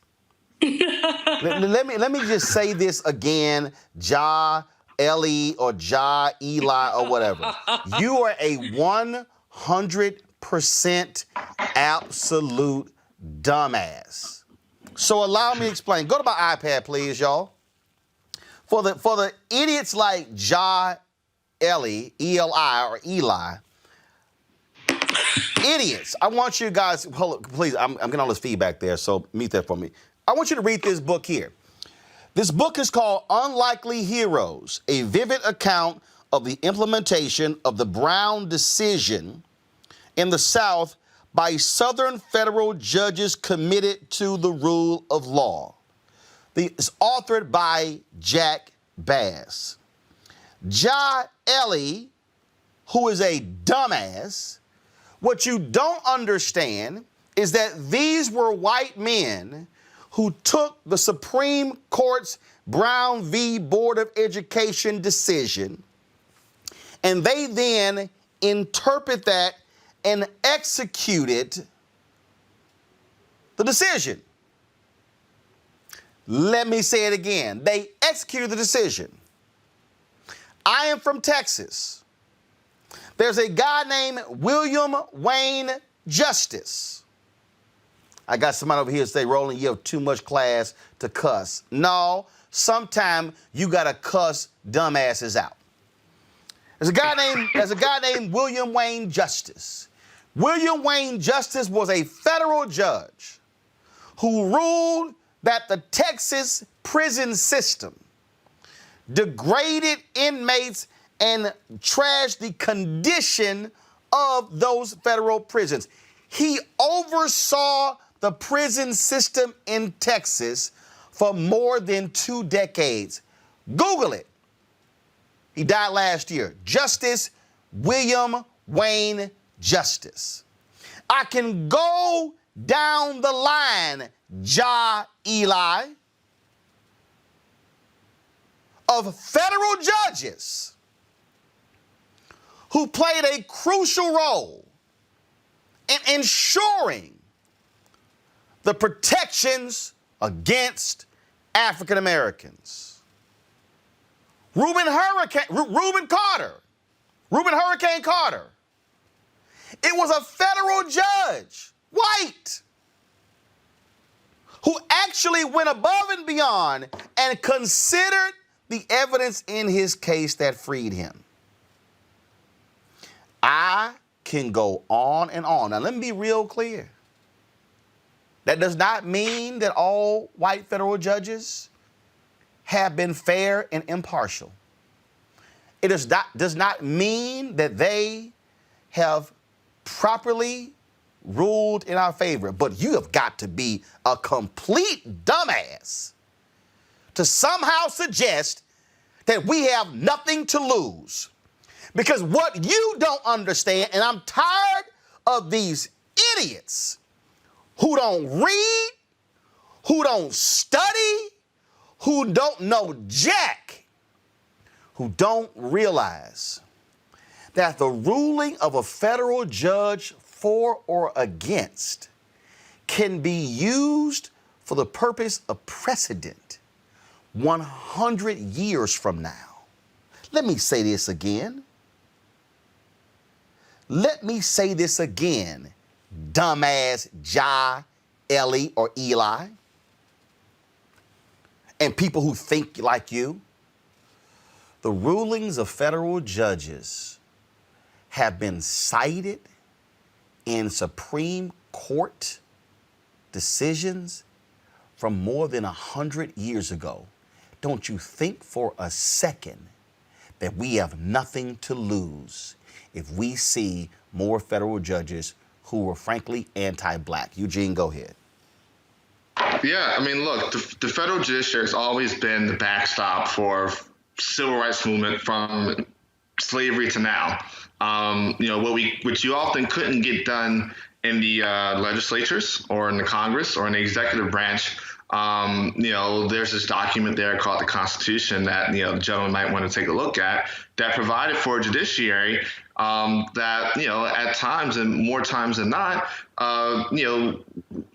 let me just say this again, Ja Ellie or Ja Eli or whatever. You are a 100% absolute dumbass. So allow me to explain. Go to my iPad, please, y'all. For the idiots like Ja Ellie, E-L-I, or Eli, idiots, I want you guys, hold, please, I'm getting all this feedback there, so mute that for me. I want you to read this book here. This book is called Unlikely Heroes, a vivid account of the implementation of the Brown decision in the South by Southern federal judges committed to the rule of law. It's authored by Jack Bass. Ja Ellie, who is a dumbass, what you don't understand is that these were white men who took the Supreme Court's Brown v. Board of Education decision, and they then interpret that and executed the decision. Let me say it again. They executed the decision. I am from Texas. There's a guy named William Wayne Justice. I got somebody over here to say, Roland, you have too much class to cuss. No, sometime you got to cuss dumbasses out. There's a guy named William Wayne Justice. William Wayne Justice was a federal judge who ruled that the Texas prison system degraded inmates and trashed the condition of those federal prisons. He oversaw the prison system in Texas for more than 2 decades. Google it. He died last year. Justice William Wayne Justice. I can go down the line, Eli, of federal judges who played a crucial role in ensuring the protections against African Americans. Reuben Hurricane Carter. It was a federal judge, white, who actually went above and beyond and considered the evidence in his case that freed him. I can go on and on. Now, let me be real clear. That does not mean that all white federal judges have been fair and impartial. It does not mean that they have properly ruled in our favor. But you have got to be a complete dumbass to somehow suggest that we have nothing to lose. Because what you don't understand, and I'm tired of these idiots who don't read, who don't study, who don't know jack, who don't realize that the ruling of a federal judge for or against can be used for the purpose of precedent 100 years from now. Let me say this again. Dumbass Ellie, or Eli, and people who think like you. The rulings of federal judges have been cited in Supreme Court decisions from more than 100 years ago. Don't you think for a second that we have nothing to lose if we see more federal judges who are frankly anti-black? Eugene, go ahead. Yeah, I mean, look, the federal judiciary has always been the backstop for civil rights movement from slavery to now. What you often couldn't get done in the legislatures or in the Congress or in the executive branch. There's this document there called the Constitution that, the gentleman might want to take a look at, that provided for a judiciary that, at times and more times than not,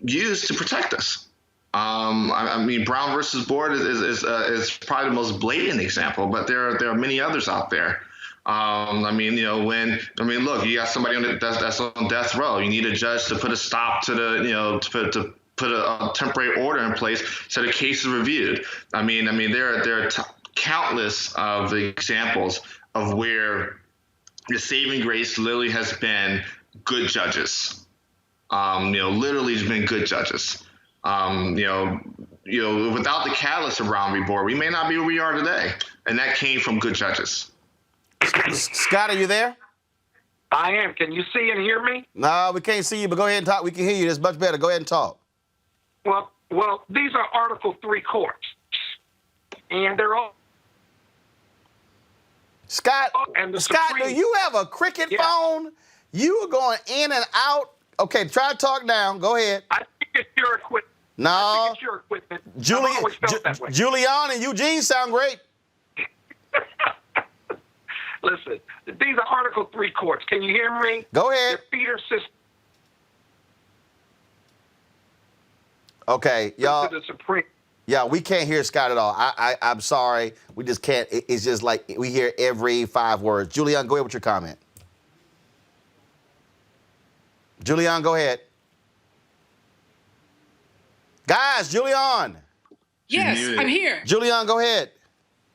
used to protect us. Brown versus Board is probably the most blatant example, but there are many others out there. Look, you got somebody that's on death row. You need a judge to put a stop to to put a temporary order in place so the case is reviewed. There are countless of examples of where the saving grace literally has been good judges. Literally has been good judges. Without the catalyst of Round v. Board, we may not be where we are today, and that came from good judges. Scott, are you there? I am. Can you see and hear me? No, we can't see you, but go ahead and talk. We can hear you. That's much better. Go ahead and talk. Well, these are Article 3 courts, and they're all. Scott, do you have a cricket phone? You are going in and out. Okay, try to talk now. Go ahead. I think it's your equipment. No. I think it's your equipment. Julian and Eugene sound great. Listen, these are Article 3 courts. Can you hear me? Go ahead. They're feeder system. Okay, y'all. To the Supreme. Yeah, we can't hear Scott at all. I'm sorry. We just can't. It's just like we hear every 5 words. Julian, go ahead with your comment. Julian, go ahead. Guys, Julian. Yes, I'm here. Julian, go ahead.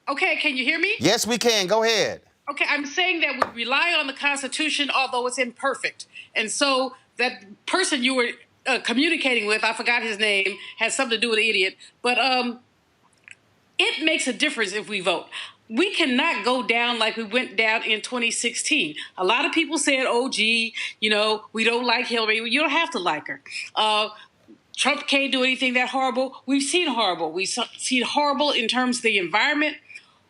Okay, can you hear me? Yes, we can. Go ahead. Okay, I'm saying that we rely on the Constitution, although it's imperfect. And so that person you were communicating with, I forgot his name, has something to do with the idiot. But it makes a difference if we vote. We cannot go down like we went down in 2016. A lot of people said, oh, gee, you know, we don't like Hillary. You don't have to like her. Trump can't do anything that horrible. We've seen horrible. We've seen horrible in terms of the environment,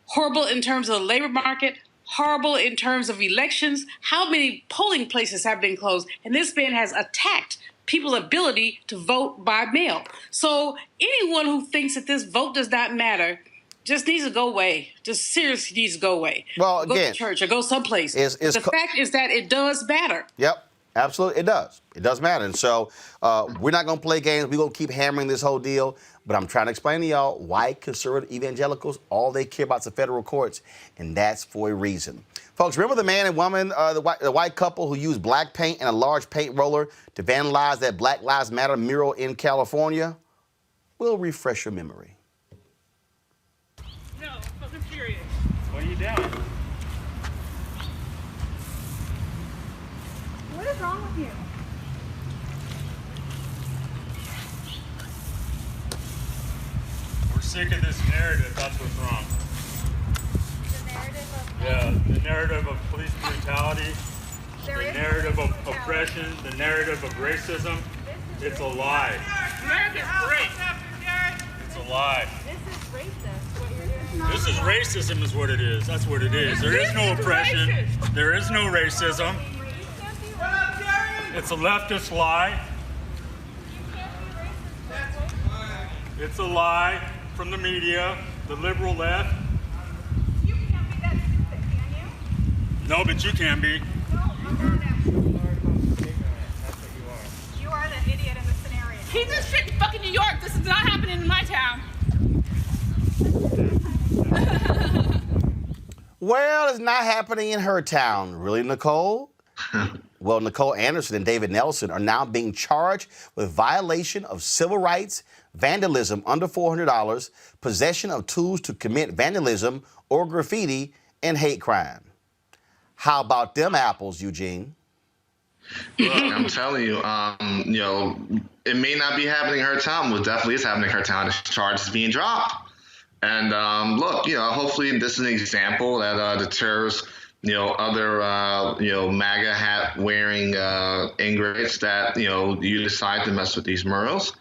horrible in terms of the labor market, horrible in terms of elections. How many polling places have been closed? And this man has attacked people's ability to vote by mail. So anyone who thinks that this vote does not matter just needs to go away. Just seriously needs to go away. Well, go again, to church or go someplace. The fact is that it does matter. Yep, absolutely, it does. It does matter. And so we're not going to play games. We're going to keep hammering this whole deal. But I'm trying to explain to y'all why conservative evangelicals, all they care about is the federal courts, and that's for a reason. Folks, remember the man and woman, the white couple who used black paint and a large paint roller to vandalize that Black Lives Matter mural in California? We'll refresh your memory. No, I'm fucking serious. What are you doing? What is wrong with you? We're sick of this narrative, that's what's wrong. The narrative of... Yeah, the narrative of police brutality, the narrative of oppression, the narrative of racism. It's a lie. America's great. It's a lie. This is racist, what you're doing. This is racism is what it is. That's what it is. There is no oppression. There is no racism. It's a leftist lie. It's a lie from the media, the liberal left. You can't be that stupid, can you? No, but you can be. No, I'm not actually. You are the idiot in the scenario. He's just shit in fucking New York. This is not happening in my town. Well, it's not happening in her town. Really, Nicole? Well, Nicole Anderson and David Nelson are now being charged with violation of civil rights, vandalism under $400, possession of tools to commit vandalism or graffiti, and hate crime. How about them apples, Eugene? Look, I'm telling you, you know, it may not be happening in her town, but definitely is happening in her town. This charge is being dropped. And look, you know, hopefully this is an example that deters, you know, other, you know, MAGA hat wearing ingrates that, you know, you decide to mess with these murals.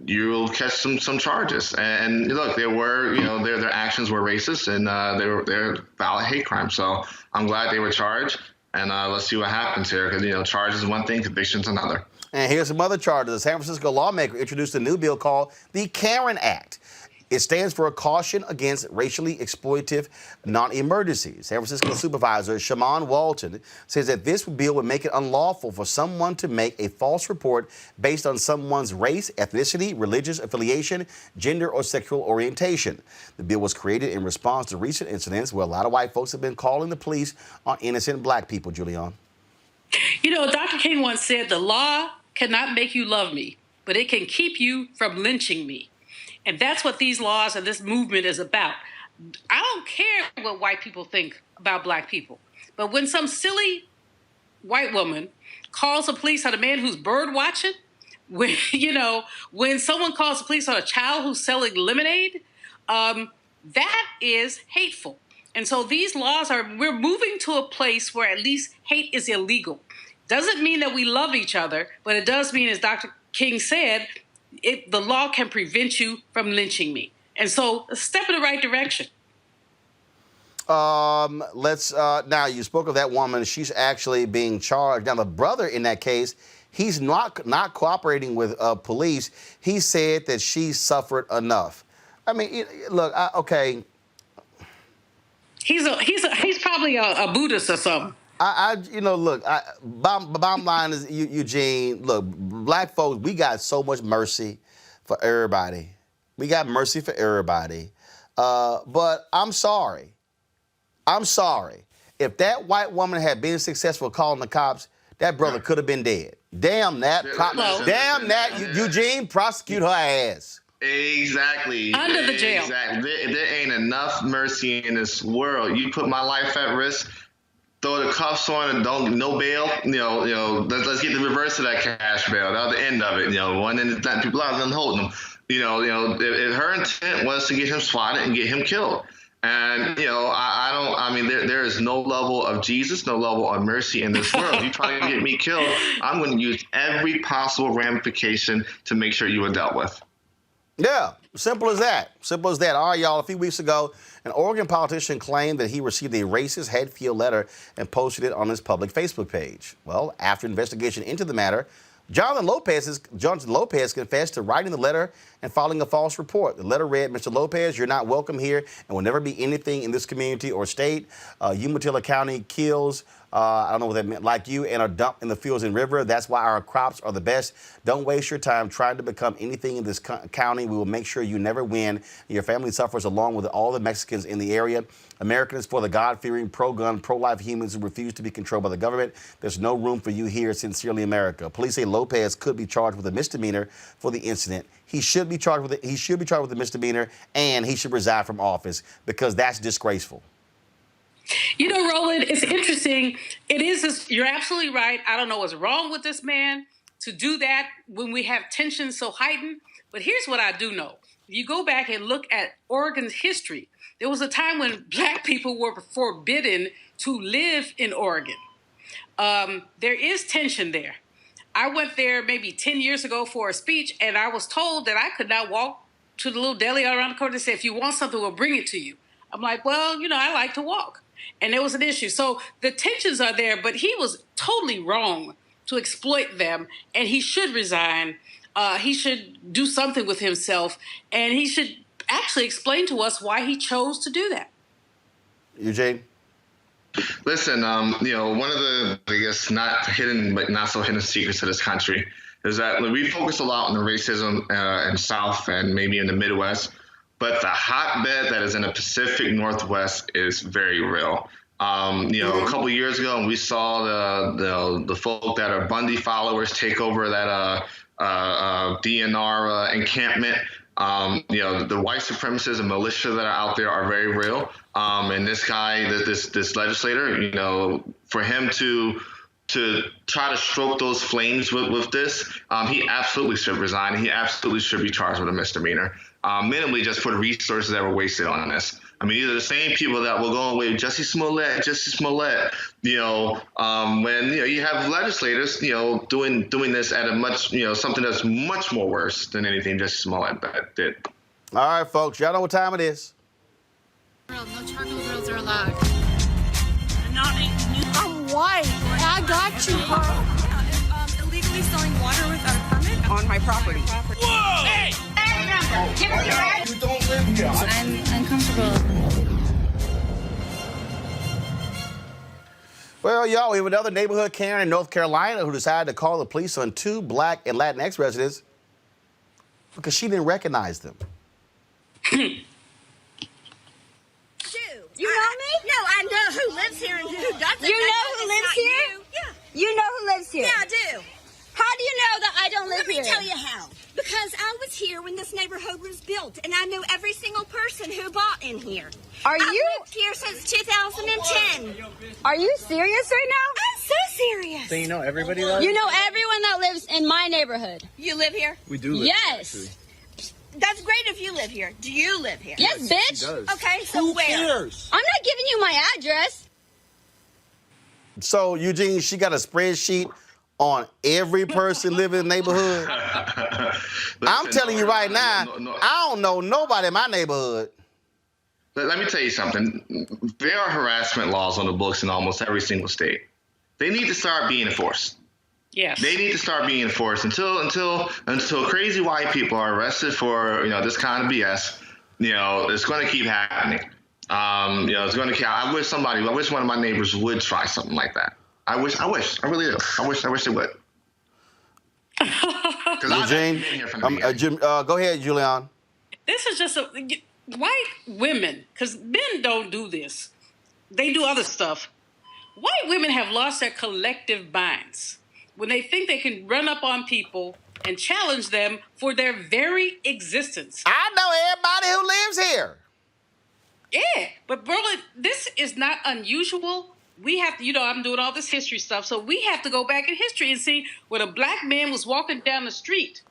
You'll catch some charges. And look, there were, you know, their actions were racist and they're valid hate crimes. So I'm glad they were charged. And let's see what happens here, because, you know, charge is one thing, conviction's another. And here's some other charges. A San Francisco lawmaker introduced a new bill called the Karen Act. It stands for a caution against racially exploitative non-emergencies. San Francisco Supervisor Shaman Walton says that this bill would make it unlawful for someone to make a false report based on someone's race, ethnicity, religious affiliation, gender, or sexual orientation. The bill was created in response to recent incidents where a lot of white folks have been calling the police on innocent black people, Julian. You know, Dr. King once said, the law cannot make you love me, but it can keep you from lynching me. And that's what these laws and this movement is about. I don't care what white people think about black people. But when some silly white woman calls the police on a man who's bird watching, when someone calls the police on a child who's selling lemonade, that is hateful. And so these laws we're moving to a place where at least hate is illegal. Doesn't mean that we love each other, but it does mean, as Dr. King said, the law can prevent you from lynching me. And so a step in the right direction. Now you spoke of that woman. She's actually being charged. Now the brother in that case, he's not cooperating with police. He said that she suffered enough. I mean, look, okay. He's probably a Buddhist or something. Bottom line is, Eugene, look, black folks, we got so much mercy for everybody. We got mercy for everybody. But I'm sorry. If that white woman had been successful calling the cops, that brother could have been dead. Damn that. Eugene, prosecute her ass. Exactly. Under the jail. Exactly. There ain't enough mercy in this world. You put my life at risk, throw the cuffs on and no bail. Let's get the reverse of that cash bail. The other end of it. One end is letting people out and holding them. If her intent was to get him swatted and get him killed. And, there is no level of Jesus, no level of mercy in this world. You try to get me killed, I'm going to use every possible ramification to make sure you are dealt with. Yeah, simple as that. All right, y'all, a few weeks ago, an Oregon politician claimed that he received a racist, hate-filled letter and posted it on his public Facebook page. Well, after investigation into the matter, Jonathan Lopez confessed to writing the letter and filing a false report. The letter read, Mr. Lopez, you're not welcome here and will never be anything in this community or state. Umatilla County kills, I don't know what that meant, like you, and are dumped in the fields and river. That's why our crops are the best. Don't waste your time trying to become anything in this county. We will make sure you never win. Your family suffers along with all the Mexicans in the area. Americans for the God-fearing, pro-gun, pro-life humans who refuse to be controlled by the government. There's no room for you here. Sincerely, America. Police say Lopez could be charged with a misdemeanor for the incident. He should be charged with a misdemeanor, and he should resign from office because that's disgraceful. Roland, it's interesting. You're absolutely right. I don't know what's wrong with this man to do that when we have tensions so heightened. But here's what I do know. If you go back and look at Oregon's history, there was a time when black people were forbidden to live in Oregon. There is tension there. I went there maybe 10 years ago for a speech, and I was told that I could not walk to the little deli around the corner and say, if you want something, we'll bring it to you. I'm like, well, I like to walk. And there was an issue. So the tensions are there, but he was totally wrong to exploit them, and he should resign. He should do something with himself, and he should actually explain to us why he chose to do that. Eugene? Listen, one of the, I guess, not hidden but not so hidden secrets of this country is that we focus a lot on the racism in the South and maybe in the Midwest, but the hotbed that is in the Pacific Northwest is very real. A couple of years ago, when we saw the folk that are Bundy followers take over that DNR encampment. The white supremacists and militia that are out there are very real. And this guy, this legislator, for him to try to stroke those flames with this, he absolutely should resign. He absolutely should be charged with a misdemeanor. Minimally just for the resources that were wasted on this. I mean, these are the same people that will go away with Jussie Smollett. When you have legislators, doing this at a much, something that's much more worse than anything Jussie Smollett did. All right, folks, y'all know what time it is. No charcoal grills are allowed. I'm white. I got you, huh? Illegally selling water without a permit on my property. Whoa! Hey! Give us your right. You don't live here. I'm uncomfortable. Well, y'all, we have another neighborhood Karen in North Carolina who decided to call the police on 2 Black and Latinx residents because she didn't recognize them. You know me? No, I know who lives here and who doesn't. You know who lives here? Yeah. You know who lives here? Yeah, I do. How do you know that I don't live here? Let me tell you how. Because I was here when this neighborhood was built, and I knew every single person who bought in here. I've lived here since 2010. Are you serious right now? I'm so serious. So you know everybody though? You know everyone that lives in my neighborhood. You live here? We do live Yes. here, That's great if you live here. Do you live here? Yes, bitch. She does. Okay, so Who where? cares? I'm not giving you my address. So, Eugene, she got a spreadsheet on every person living in the neighborhood. I'm telling you right now, I don't know nobody in my neighborhood. Let me tell you something. There are harassment laws on the books in almost every single state. They need to start being enforced. Yes. They need to start being enforced until crazy white people are arrested for this kind of BS. It's going to keep happening. It's going to. I wish one of my neighbors would try something like that. I really do. I wish they would. Eugene, go ahead, Julian. This is just white women, because men don't do this. They do other stuff. White women have lost their collective minds when they think they can run up on people and challenge them for their very existence. I know everybody who lives here. Yeah, but Roland, this is not unusual. We have to, I'm doing all this history stuff, so we have to go back in history and see when a black man was walking down the street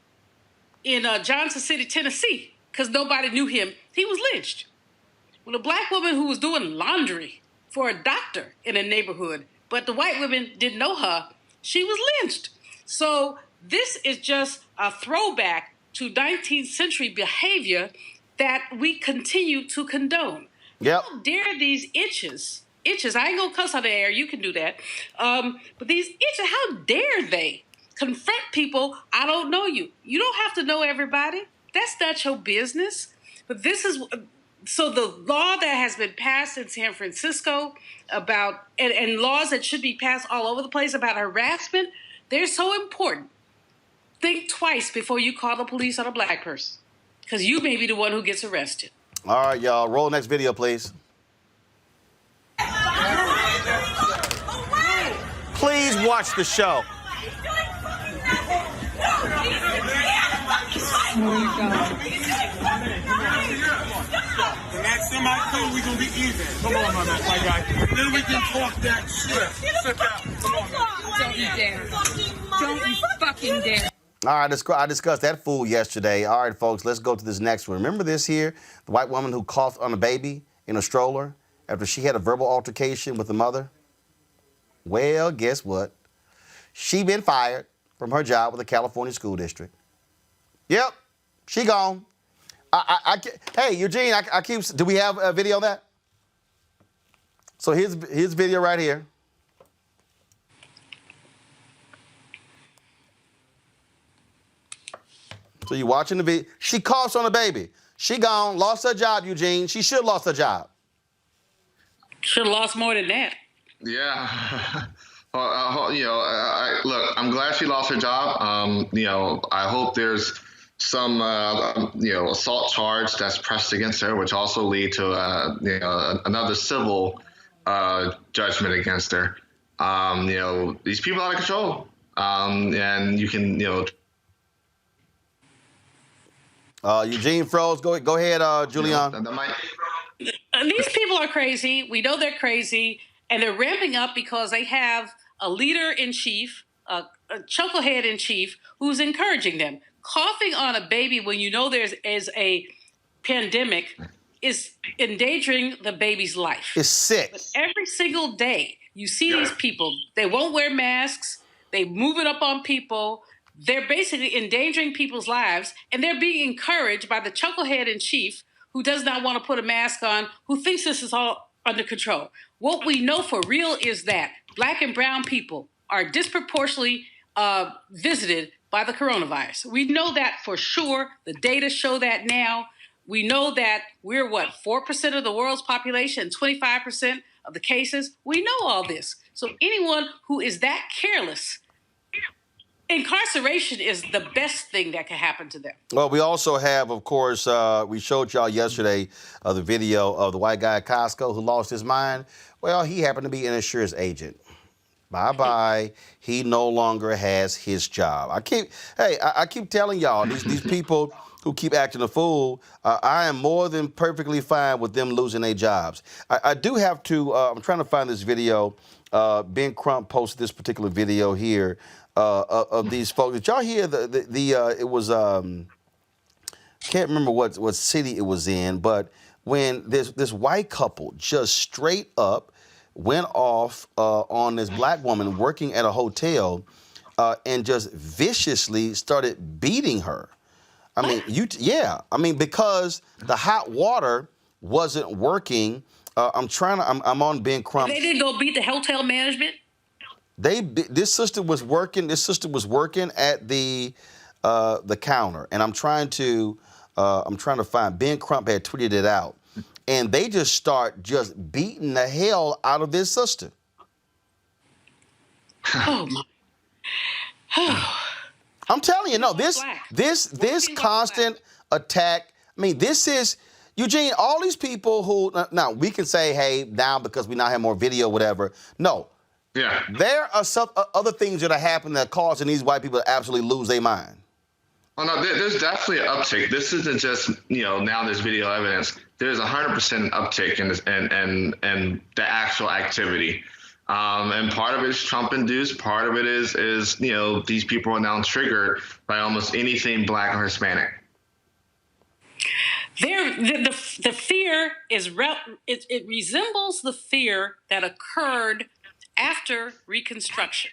in Johnson City, Tennessee, because nobody knew him, he was lynched. When a black woman who was doing laundry for a doctor in a neighborhood, but the white women didn't know her, she was lynched. So this is just a throwback to 19th century behavior that we continue to condone. Yep. How dare these itches, I ain't gonna cuss on the air, you can do that, but these itches, how dare they confront people, I don't know you. You don't have to know everybody. That's not your business. But this is, so the law that has been passed in San Francisco about, and laws that should be passed all over the place about harassment, they're so important. Think twice before you call the police on a black person, because you may be the one who gets arrested. All right, y'all. Roll the next video, please. Please watch the show. The next time I come, we're going to be even. Come on, my guy. Then we can talk that shit. Sit down. Come on, Don't you dare. Don't you fucking dare. All right, I discussed that fool yesterday. All right, folks, let's go to this next one. Remember this here? The white woman who coughed on a baby in a stroller after she had a verbal altercation with the mother? Well, guess what? She been fired from her job with the California school district. Yep, she gone. Hey, Eugene, I keep. Do we have a video of that? So here's video right here. So you watching the video. She coughs on a baby. She gone, lost her job, Eugene. She should have lost her job. Should have lost more than that. Yeah. Well, look, I'm glad she lost her job. I hope there's some, assault charge that's pressed against her, which also lead to, another civil judgment against her. These people are out of control. And you can, Eugene froze. Go ahead, Julian. These people are crazy. We know they're crazy, and they're ramping up because they have a leader-in-chief, a chucklehead-in-chief, who's encouraging them. Coughing on a baby when you know there is a pandemic is endangering the baby's life. It's sick. But every single day, you see these people. They won't wear masks. They move it up on people. They're basically endangering people's lives, and they're being encouraged by the chucklehead-in-chief who does not want to put a mask on, who thinks this is all under control. What we know for real is that black and brown people are disproportionately visited by the coronavirus. We know that for sure. The data show that now. We know that we're, 4% of the world's population, 25% of the cases. We know all this. So anyone who is that careless, incarceration is the best thing that can happen to them. Well, we also have, of course, we showed y'all yesterday the video of the white guy at Costco who lost his mind. Well, he happened to be an insurance agent. Bye-bye. He no longer has his job. I keep telling y'all, these people who keep acting a fool, I am more than perfectly fine with them losing their jobs. I do have to, I'm trying to find this video. Ben Crump posted this particular video here of these folks. Did y'all hear it was, can't remember what city it was in, but when this white couple just straight up went off on this black woman working at a hotel and just viciously started beating her. I mean, because the hot water wasn't working. I'm on Ben Crump. They didn't go beat the hotel management? This sister was working at the counter, and I'm trying to find. Ben Crump had tweeted it out, and they just start beating the hell out of this sister. Oh my! I'm telling you, no. This constant attack I mean, this is, Eugene, all these people who, now we can say, hey, now because we now have more video, whatever. No. Yeah. There are some other things that are happening that are causing these white people to absolutely lose their mind. Well, no, there's definitely an uptick. This isn't just, now there's video evidence. There's 100% uptick in this and the actual activity. And part of it is Trump induced. Part of it is these people are now triggered by almost anything Black or Hispanic. The fear is it resembles the fear that occurred after Reconstruction,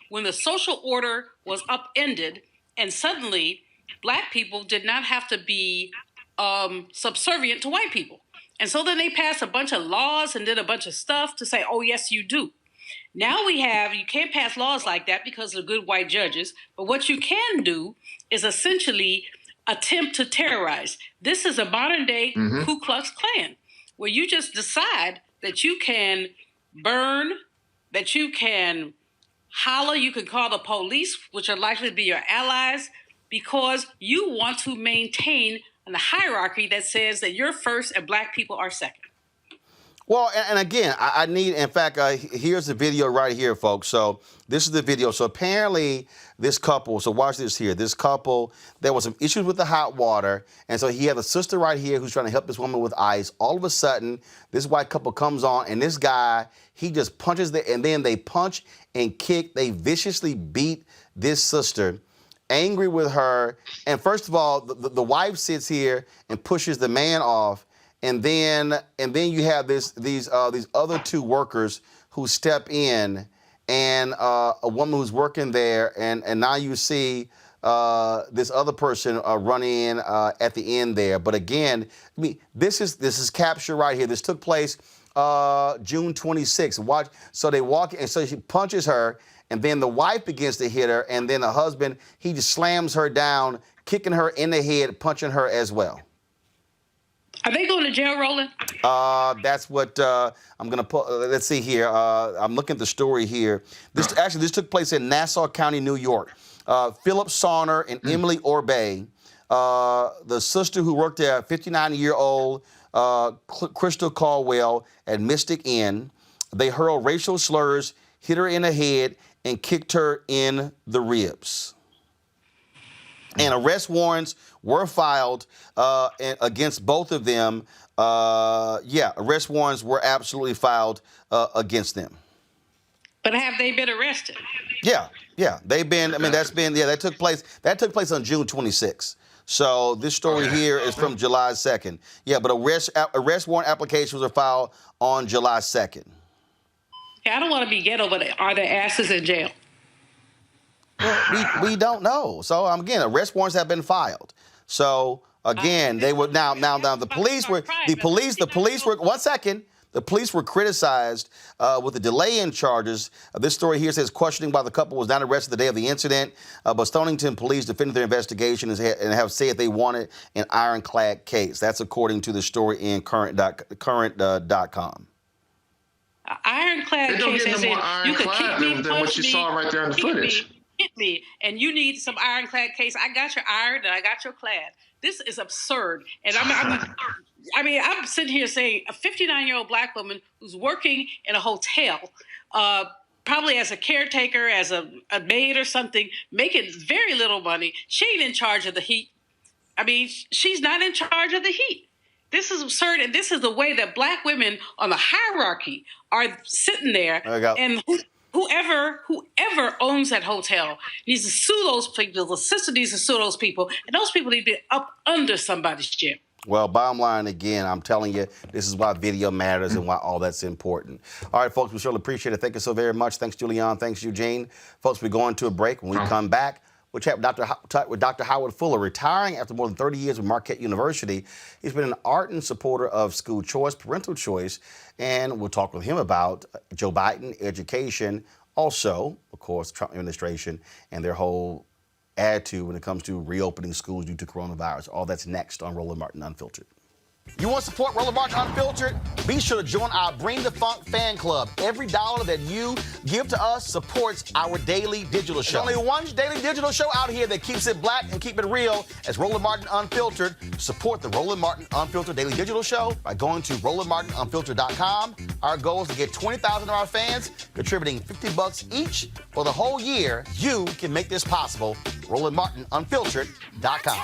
when the social order was upended, and suddenly Black people did not have to be subservient to white people. And so then they passed a bunch of laws and did a bunch of stuff to say, oh, yes, you do. Now you can't pass laws like that because of good white judges. But what you can do is essentially attempt to terrorize. This is a modern day Ku Klux Klan, where you just decide that you can burn, that you can holler, you can call the police, which are likely to be your allies, because you want to maintain a hierarchy that says that you're first and Black people are second. Well, and again, I need, in fact, here's the video right here, folks. So this is the video. So apparently this couple, so watch this here. This couple, there was some issues with the hot water. And so he had a sister right here who's trying to help this woman with ice. All of a sudden, this white couple comes on, and this guy, he just punches and then they punch and kick. They viciously beat this sister, angry with her. And first of all, the wife sits here and pushes the man off. And then you have these other two workers who step in, and a woman who's working there, and now you see this other person run in at the end there. But again, I mean, this is capture right here. This took place June 26th. Watch. So they walk, and so she punches her, and then the wife begins to hit her, and then the husband, he just slams her down, kicking her in the head, punching her as well. Are they going to jail, Roland? That's what I'm going to put. Let's see here. I'm looking at the story here. This took place in Nassau County, New York. Philip Sauner and Emily Orbay, the sister who worked there, 59-year-old Crystal Caldwell at Mystic Inn. They hurled racial slurs, hit her in the head, and kicked her in the ribs. And arrest warrants were filed against both of them. Arrest warrants were absolutely filed against them. But have they been arrested? Yeah, they've been. I mean, that took place. That took place on June 26th. So this story here is from July 2nd. Yeah, but arrest warrant applications are filed on July 2nd. Yeah, I don't want to be ghetto, but are their asses in jail? We don't know. So again, arrest warrants have been filed. So again, they were now the police were 1 second. The police were criticized with the delay in charges. This story here says questioning by the couple was not arrested the day of the incident, but Stonington police defended their investigation and have said they wanted an ironclad case. That's according to the story in current.com. Ironclad case as in you could kick me, than what you saw right there in the footage. Hit me, and you need some ironclad case. I got your iron and I got your clad. This is absurd. And I'm sitting here saying a 59-year-old Black woman who's working in a hotel, probably as a caretaker, as a maid or something, making very little money. She ain't in charge of the heat. I mean, she's not in charge of the heat. This is absurd, and this is the way that Black women on the hierarchy are sitting there. There you go. And whoever owns that hotel needs to sue those people. The sister needs to sue those people, and those people need to be up under somebody's gym. Well, bottom line, again, I'm telling you, this is why video matters and why all that's important. All right, folks, we surely appreciate it. Thank you so very much. Thanks, Julianne. Thanks, Eugene. Folks, we're going to a break. When we come back, we'll chat with Dr. Howard Fuller, retiring after more than 30 years with Marquette University. He's been an ardent supporter of school choice, parental choice, and we'll talk with him about Joe Biden, education, also, of course, the Trump administration and their whole attitude when it comes to reopening schools due to coronavirus. All that's next on Roland Martin Unfiltered. You want to support Roland Martin Unfiltered? Be sure to join our Bring the Funk fan club. Every dollar that you give to us supports our daily digital show. There's only one daily digital show out here that keeps it black and keep it real as Roland Martin Unfiltered. Support the Roland Martin Unfiltered daily digital show by going to RolandMartinUnfiltered.com. Our goal is to get 20,000 of our fans contributing $50 each for the whole year. You can make this possible. RolandMartinUnfiltered.com.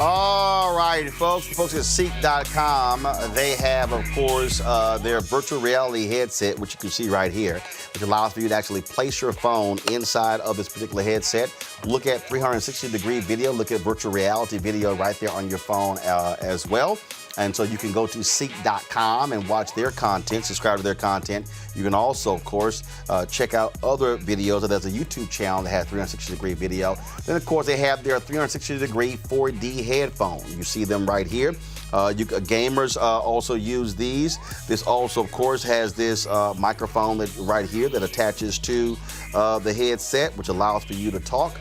All right, folks. The folks at Ceek.com, they have, of course, their virtual reality headset, which you can see right here, which allows for you to actually place your phone inside of this particular headset, look at 360-degree video, look at virtual reality video right there on your phone as well. And so you can go to Ceek.com and watch their content, subscribe to their content. You can also, of course, check out other videos. There's a YouTube channel that has 360-degree video. Then, of course, they have their 360-degree 4D headphone. You see them right here. Gamers also use these. This also, of course, has this microphone right here that attaches to the headset, which allows for you to talk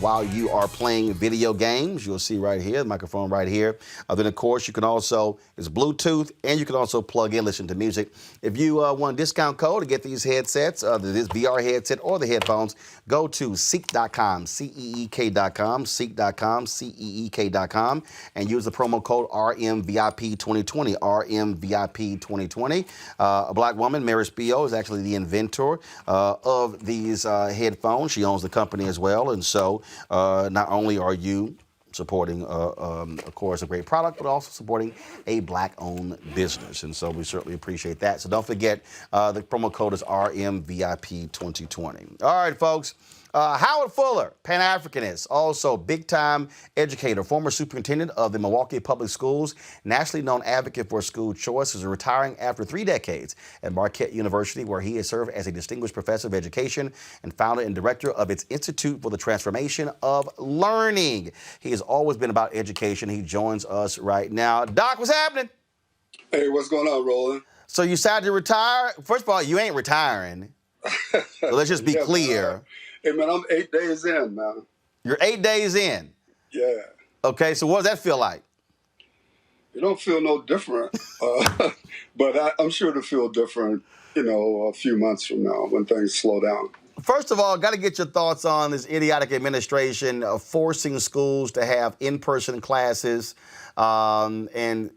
while you are playing video games. You'll see right here, the microphone right here. Then, of course, you can also, it's Bluetooth, and you can also plug in, listen to music. If you want a discount code to get these headsets, this VR headset or the headphones, go to Ceek.com, Ceek.com, Ceek.com, Ceek.com, and use the promo code RMVIP2020, RMVIP2020. A black woman, Mary Spio, is actually the inventor of these headphones. She owns the company as well, and so not only are you supporting, of course, a great product, but also supporting a black-owned business. And so we certainly appreciate that. So don't forget, the promo code is RMVIP2020. All right, folks. Howard Fuller, Pan-Africanist, also big-time educator, former superintendent of the Milwaukee Public Schools, nationally known advocate for school choice, is retiring after 3 decades at Marquette University, where he has served as a distinguished professor of education and founder and director of its Institute for the Transformation of Learning. He has always been about education. He joins us right now. Doc, what's happening? Hey, what's going on, Roland? So you decided to retire? First of all, you ain't retiring. So let's just be clear. Man. Hey, man, I'm 8 days in, man. You're 8 days in? Yeah. Okay, so what does that feel like? It don't feel no different, but I'm sure it'll feel different, a few months from now when things slow down. First of all, got to get your thoughts on this idiotic administration forcing schools to have in-person classes and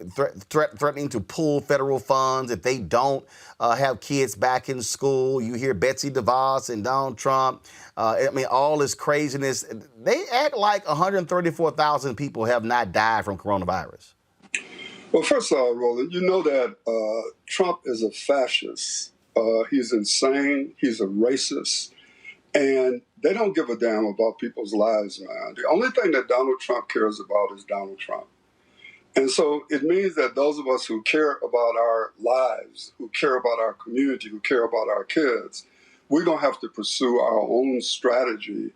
threatening to pull federal funds if they don't have kids back in school. You hear Betsy DeVos and Donald Trump. All this craziness. They act like 134,000 people have not died from coronavirus. Well, first of all, Roland, you know that Trump is a fascist. He's insane. He's a racist. And they don't give a damn about people's lives, man. The only thing that Donald Trump cares about is Donald Trump. And so it means that those of us who care about our lives, who care about our community, who care about our kids, we're going to have to pursue our own strategy,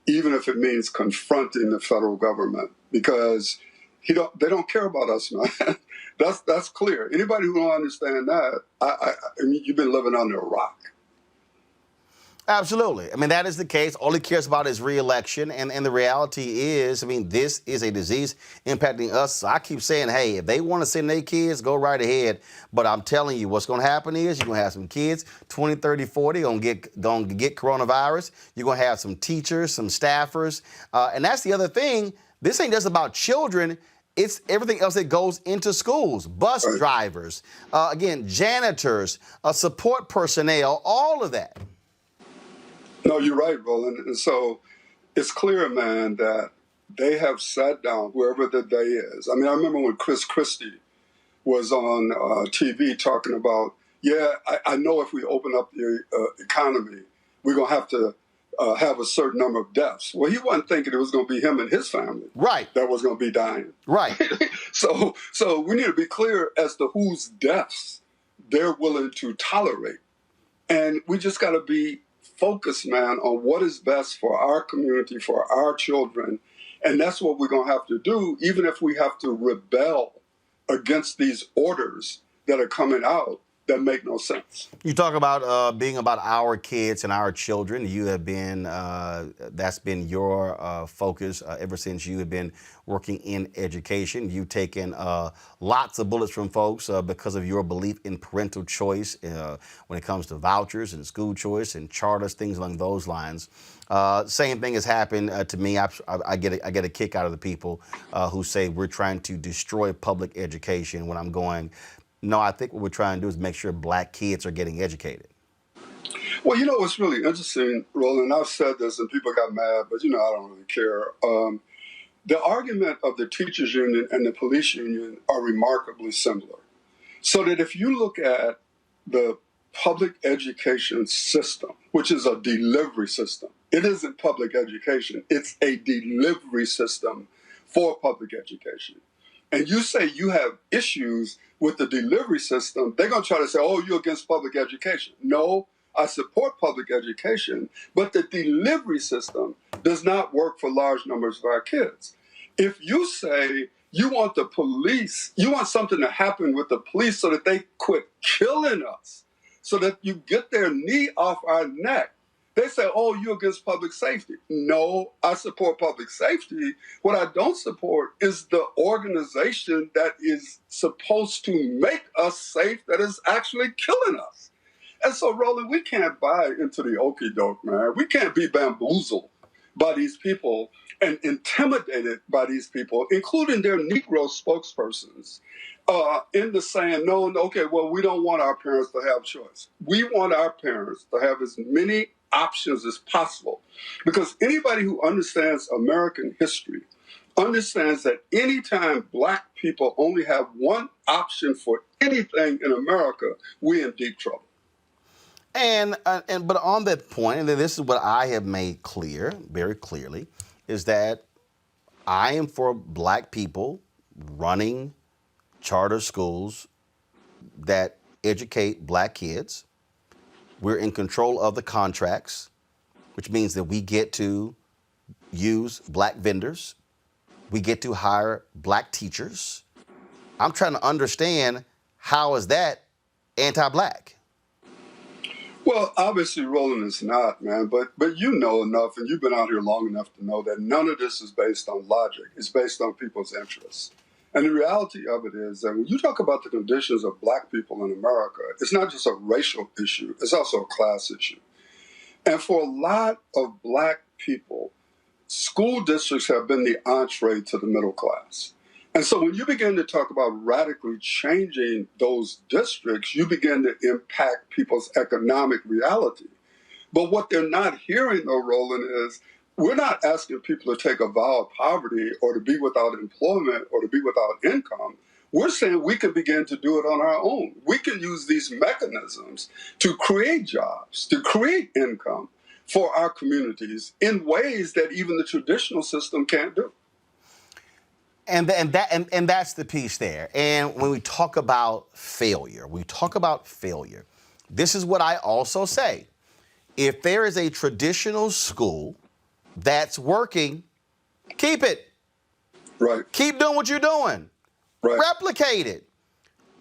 even if it means confronting the federal government, because they don't care about us, man. That's clear. Anybody who don't understand that, I mean, you've been living under a rock. Absolutely. That is the case. All he cares about is re-election. And the reality is, this is a disease impacting us. So I keep saying, hey, if they want to send their kids, go right ahead. But I'm telling you, what's going to happen is you're going to have some kids, 20, 30, 40, going to get coronavirus. You're going to have some teachers, some staffers. And that's the other thing. This ain't just about children. It's everything else that goes into schools, bus drivers, janitors, support personnel, all of that. No, you're right, Roland. And so it's clear, man, that they have sat down, whoever the they is. I remember when Chris Christie was on TV talking about, I know if we open up the economy, we're going to have to have a certain number of deaths. Well, he wasn't thinking it was going to be him and his family that was going to be dying. Right. So we need to be clear as to whose deaths they're willing to tolerate. And we just got to be focused, man, on what is best for our community, for our children. And that's what we're going to have to do, even if we have to rebel against these orders that are coming out that make no sense. You talk about being about our kids and our children. You have been, that's been your focus ever since you have been working in education. You've taken lots of bullets from folks because of your belief in parental choice when it comes to vouchers and school choice and charters, things along those lines. Same thing has happened to me. I get a kick out of the people who say we're trying to destroy public education when I'm going, no, I think what we're trying to do is make sure black kids are getting educated. Well, you know what's really interesting, Roland, I've said this and people got mad, but I don't really care. The argument of the teachers union and the police union are remarkably similar. So that if you look at the public education system, which is a delivery system, it isn't public education, it's a delivery system for public education. And you say you have issues with the delivery system, they're going to try to say, oh, you're against public education. No, I support public education, but the delivery system does not work for large numbers of our kids. If you say you want the police, you want something to happen with the police so that they quit killing us, so that you get their knee off our neck, they say, oh, you're against public safety. No, I support public safety. What I don't support is the organization that is supposed to make us safe that is actually killing us. And so, Roland, we can't buy into the okie doke, man. We can't be bamboozled by these people and intimidated by these people, including their Negro spokespersons, into saying, no, okay, well, we don't want our parents to have choice. We want our parents to have as many options as possible. Because anybody who understands American history understands that anytime black people only have one option for anything in America, we're in deep trouble. But on that point, and this is what I have made clear, very clearly, is that I am for black people running charter schools that educate black kids. We're in control of the contracts, which means that we get to use black vendors. We get to hire black teachers. I'm trying to understand, how is that anti-black? Well, obviously, Roland is not, man, but you know enough, and you've been out here long enough to know that none of this is based on logic. It's based on people's interests. And the reality of it is that when you talk about the conditions of black people in America, it's not just a racial issue, it's also a class issue. And for a lot of black people, school districts have been the entree to the middle class. And so when you begin to talk about radically changing those districts, you begin to impact people's economic reality. But what they're not hearing, though, Roland, is we're not asking people to take a vow of poverty or to be without employment or to be without income. We're saying we can begin to do it on our own. We can use these mechanisms to create jobs, to create income for our communities in ways that even the traditional system can't do. And that's the piece there. And when we talk about failure, this is what I also say. If there is a traditional school that's working, keep it. Right. Keep doing what you're doing. Right. Replicate it.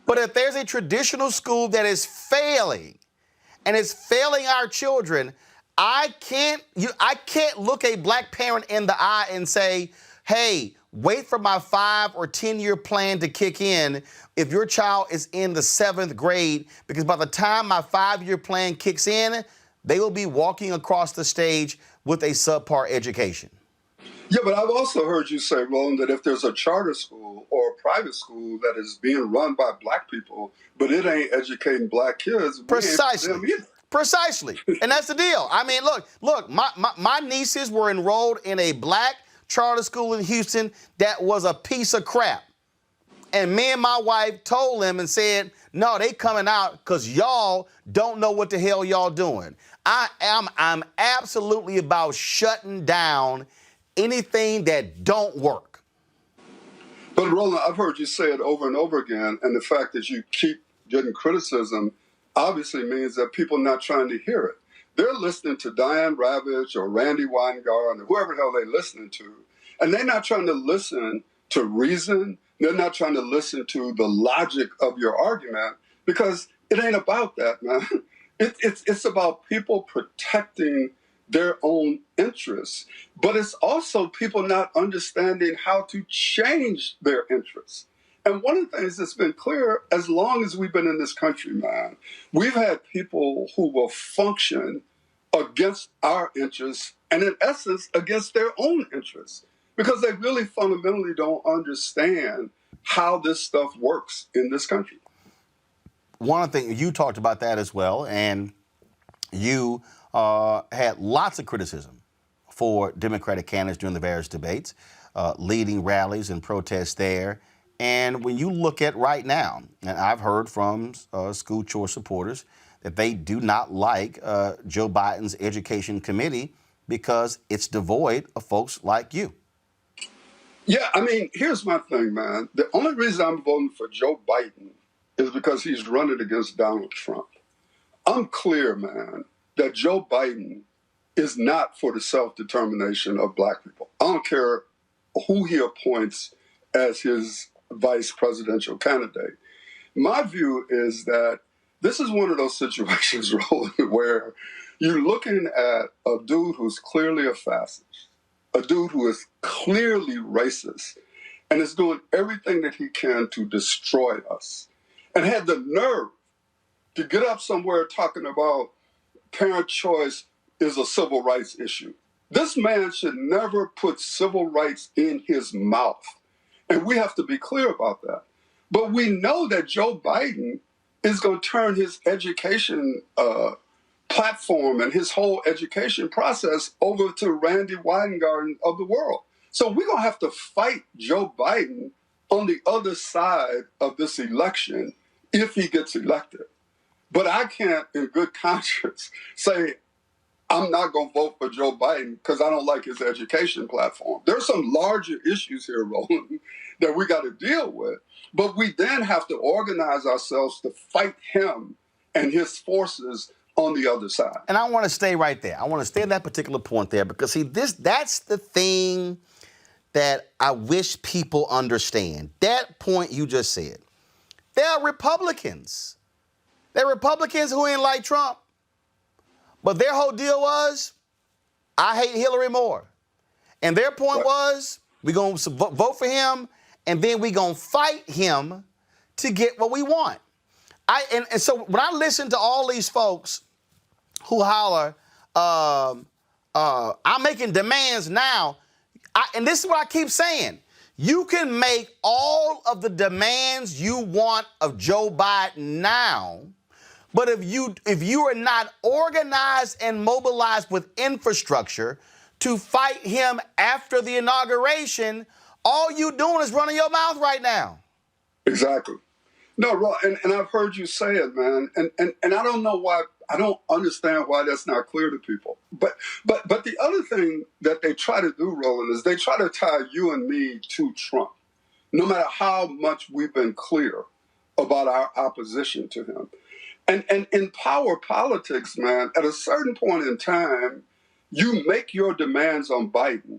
But if there's a traditional school that is failing and is failing our children, I can't look a black parent in the eye and say, hey, wait for my 5 or 10-year plan to kick in if your child is in the 7th grade, because by the time my 5-year plan kicks in, they will be walking across the stage with a subpar education. Yeah, but I've also heard you say, Roland, that if there's a charter school or a private school that is being run by black people, but it ain't educating black kids, Precisely. And that's the deal. I mean, look, my nieces were enrolled in a black charter school in Houston that was a piece of crap. And me and my wife told them and said, no, they coming out because y'all don't know what the hell y'all doing. I'm absolutely about shutting down anything that don't work. But Roland, I've heard you say it over and over again, and the fact that you keep getting criticism obviously means that people are not trying to hear it. They're listening to Diane Ravitch or Randy Weingart or whoever the hell they're listening to, and they're not trying to listen to reason. They're not trying to listen to the logic of your argument because it ain't about that, man. It's about people protecting their own interests, but it's also people not understanding how to change their interests. And one of the things that's been clear as long as we've been in this country, man, we've had people who will function against our interests and in essence against their own interests because they really fundamentally don't understand how this stuff works in this country. One of the things, you talked about that as well, and you had lots of criticism for Democratic candidates during the various debates, leading rallies and protests there. And when you look at right now, and I've heard from school choice supporters that they do not like Joe Biden's education committee because it's devoid of folks like you. Yeah, I mean, here's my thing, man. The only reason I'm voting for Joe Biden is because he's running against Donald Trump. I'm clear, man, that Joe Biden is not for the self-determination of black people. I don't care who he appoints as his vice presidential candidate. My view is that this is one of those situations, Roland, where you're looking at a dude who's clearly a fascist, a dude who is clearly racist, and is doing everything that he can to destroy us, and had the nerve to get up somewhere talking about parent choice is a civil rights issue. This man should never put civil rights in his mouth. And we have to be clear about that. But we know that Joe Biden is going to turn his education platform and his whole education process over to Randy Weingarten of the world. So we're going to have to fight Joe Biden on the other side of this election if he gets elected. But I can't, in good conscience, say I'm not going to vote for Joe Biden because I don't like his education platform. There's some larger issues here, Roland, that we got to deal with. But we then have to organize ourselves to fight him and his forces on the other side. And I want to stay right there. I want to stay at that particular point there because, see, that's the thing that I wish people understand. That point you just said. There are Republicans. There are Republicans who ain't like Trump. But their whole deal was, I hate Hillary more. And their point was, we're going to vote for him, and then we're going to fight him to get what we want. And so when I listen to all these folks who holler, I'm making demands now, and this is what I keep saying. You can make all of the demands you want of Joe Biden now, but if you are not organized and mobilized with infrastructure to fight him after the inauguration, all you doing is running your mouth right now. Exactly. No, Rob, and I've heard you say it, man, and I don't know why. I don't understand why that's not clear to people. But the other thing that they try to do, Roland, is they try to tie you and me to Trump, no matter how much we've been clear about our opposition to him. And in power politics, man, at a certain point in time, you make your demands on Biden.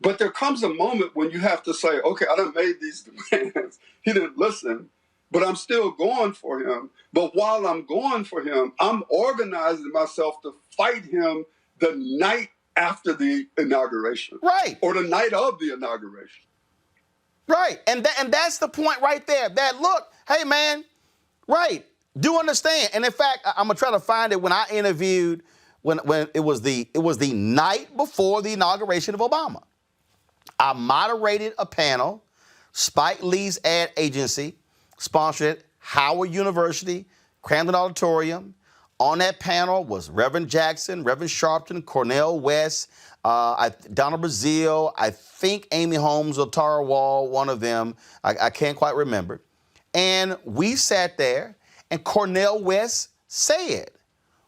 But there comes a moment when you have to say, okay, I done made these demands. He didn't listen, but I'm still going for him. But while I'm going for him, I'm organizing myself to fight him the night after the inauguration. Right. Or the night of the inauguration. Right. And that's the point right there. That, look, hey, man, right. Do understand. And in fact, I'm going to try to find it when I interviewed when it was the night before the inauguration of Obama. I moderated a panel, Spike Lee's ad agency, sponsored Howard University, Camden Auditorium. On that panel was Reverend Jackson, Reverend Sharpton, Cornel West, Donald Brazile, I think Amy Holmes or Tara Wall, one of them. I can't quite remember. And we sat there, and Cornel West said,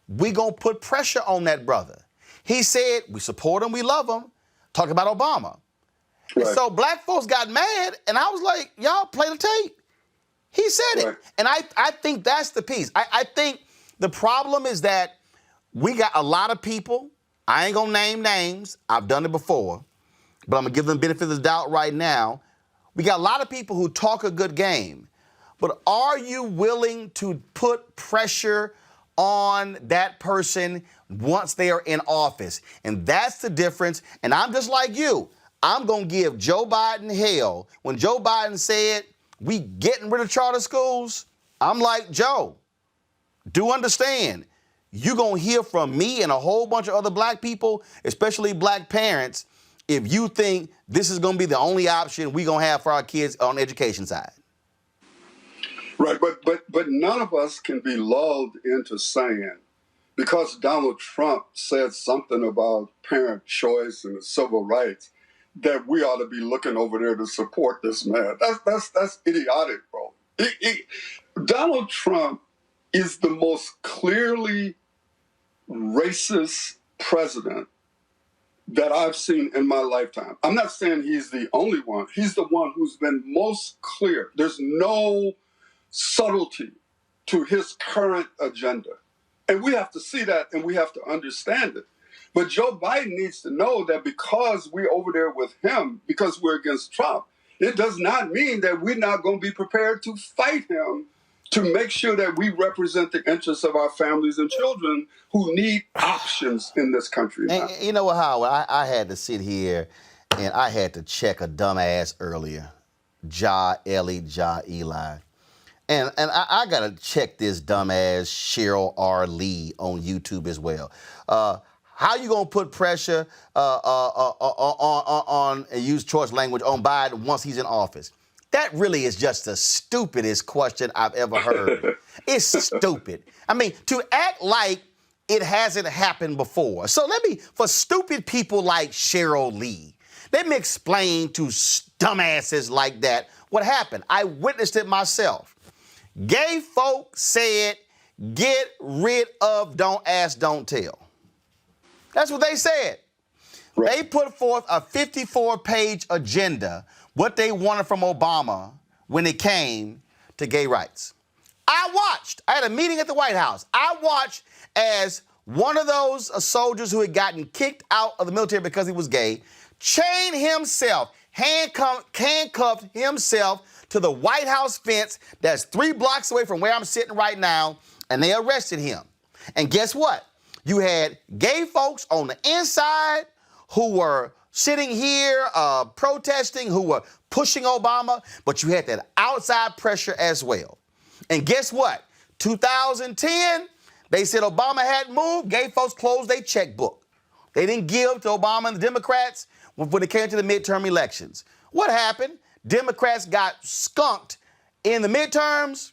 we're going to put pressure on that brother. He said, we support him, we love him. Talking about Obama. Right. And so black folks got mad, and I was like, y'all play the tape. He said it. And I think that's the piece. I think the problem is that we got a lot of people, I ain't going to name names, I've done it before, but I'm going to give them the benefit of the doubt right now. We got a lot of people who talk a good game, but are you willing to put pressure on that person once they are in office? And that's the difference. And I'm just like you. I'm going to give Joe Biden hell. When Joe Biden said, we getting rid of charter schools, I'm like, Joe, do understand, you're going to hear from me and a whole bunch of other black people, especially black parents, if you think this is going to be the only option we're going to have for our kids on the education side. Right, but none of us can be lulled into saying, because Donald Trump said something about parent choice and civil rights, that we ought to be looking over there to support this man. That's idiotic, bro. Donald Trump is the most clearly racist president that I've seen in my lifetime. I'm not saying he's the only one. He's the one who's been most clear. There's no subtlety to his current agenda. And we have to see that and we have to understand it. But Joe Biden needs to know that because we're over there with him, because we're against Trump, it does not mean that we're not going to be prepared to fight him to make sure that we represent the interests of our families and children who need options in this country now. And you know what, Howard? I had to sit here and I had to check a dumbass earlier. Eli. And I got to check this dumbass Cheryl R. Lee on YouTube as well. How you going to put pressure on and use choice language on Biden once he's in office? That really is just the stupidest question I've ever heard. It's stupid. I mean, to act like it hasn't happened before. So for stupid people like Cheryl Lee, let me explain to dumbasses like that what happened. I witnessed it myself. Gay folk said, get rid of don't ask, don't tell. That's what they said. Right. They put forth a 54-page agenda, what they wanted from Obama when it came to gay rights. I had a meeting at the White House. I watched as one of those soldiers who had gotten kicked out of the military because he was gay, chained himself, handcuffed himself to the White House fence that's 3 blocks away from where I'm sitting right now, and they arrested him. And guess what? You had gay folks on the inside who were sitting here protesting, who were pushing Obama, but you had that outside pressure as well. And guess what? 2010, they said Obama hadn't moved. Gay folks closed their checkbook. They didn't give to Obama and the Democrats when it came to the midterm elections. What happened? Democrats got skunked in the midterms.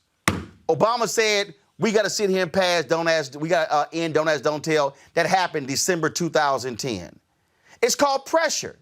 Obama said, we got to sit here and pass, don't ask, we got to end, don't ask, don't tell. That happened December 2010. It's called pressure.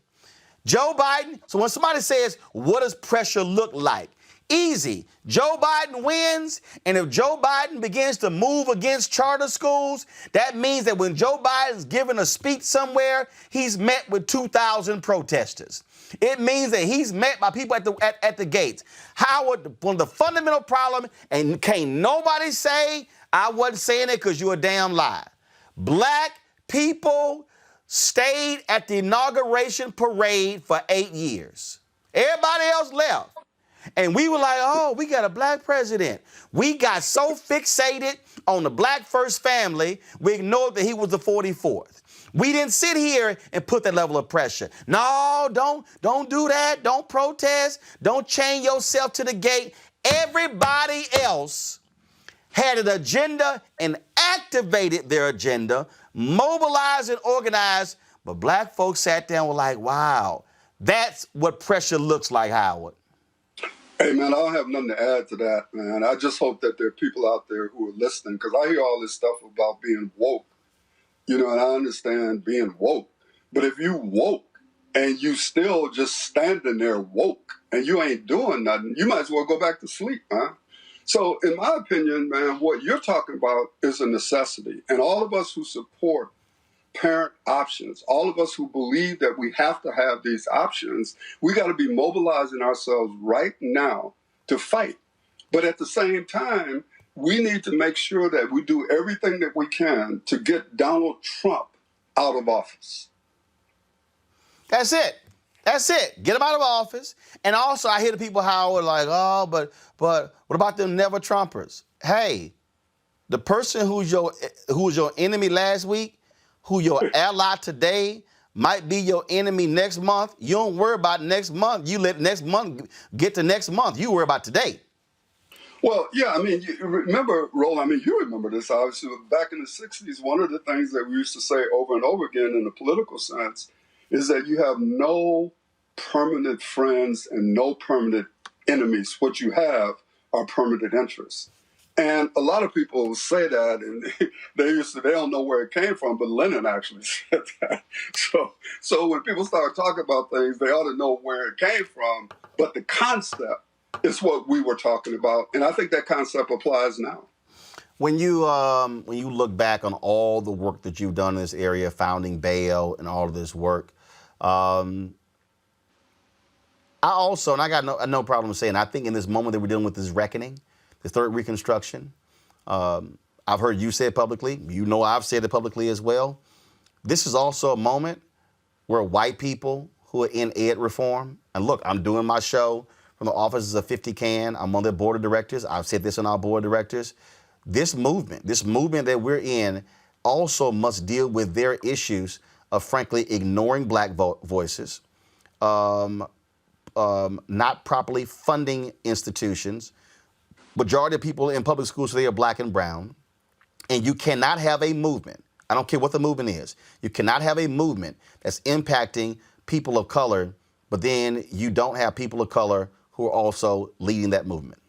Joe Biden, so when somebody says, what does pressure look like? Easy. Joe Biden wins, and if Joe Biden begins to move against charter schools, that means that when Joe Biden's giving a speech somewhere, he's met with 2,000 protesters. It means that he's met by people at the gates. Howard, one of the fundamental problems, and can't nobody say I wasn't saying it because you're a damn lie. Black people stayed at the inauguration parade for 8 years. Everybody else left. And we were like, oh, we got a black president. We got so fixated on the black first family, we ignored that he was the 44th. We didn't sit here and put that level of pressure. No, don't do that. Don't protest. Don't chain yourself to the gate. Everybody else had an agenda and activated their agenda, mobilized and organized. But black folks sat down and were like, wow, that's what pressure looks like, Howard. Hey, man, I don't have nothing to add to that, man. I just hope that there are people out there who are listening, because I hear all this stuff about being woke, and I understand being woke. But if you woke and you still just standing there woke and you ain't doing nothing, you might as well go back to sleep, man. So in my opinion, man, what you're talking about is a necessity. And all of us who support parent options, all of us who believe that we have to have these options, we got to be mobilizing ourselves right now to fight. But at the same time, we need to make sure that we do everything that we can to get Donald Trump out of office. That's it. That's it. Get them out of office. And also, I hear the people how are like, oh, but what about them never Trumpers? Hey, the person who was your enemy last week, who your ally today, might be your enemy next month. You don't worry about next month. You let next month get to next month. You worry about today. Well, yeah, I mean, you remember, Roland, I mean, you remember this, obviously, back in the 60s, one of the things that we used to say over and over again in the political sense is that you have no permanent friends and no permanent enemies. What you have are permanent interests. And a lot of people say that, and they don't know where it came from, but Lenin actually said that. So when people start talking about things, they ought to know where it came from. But the concept is what we were talking about, and I think that concept applies now. When you look back on all the work that you've done in this area, founding Bail and all of this work, I also, and I got no problem saying, I think in this moment that we're dealing with this reckoning, the third Reconstruction, I've heard you say it publicly. You know I've said it publicly as well. This is also a moment where white people who are in ed reform, and look, I'm doing my show from the offices of 50 Can. I'm on their board of directors. I've said this on our board of directors. This movement that we're in also must deal with their issues of, frankly, ignoring black voices, not properly funding institutions. Majority of people in public schools today are black and brown. And you cannot have a movement, I don't care what the movement is, you cannot have a movement that's impacting people of color, but then you don't have people of color who are also leading that movement.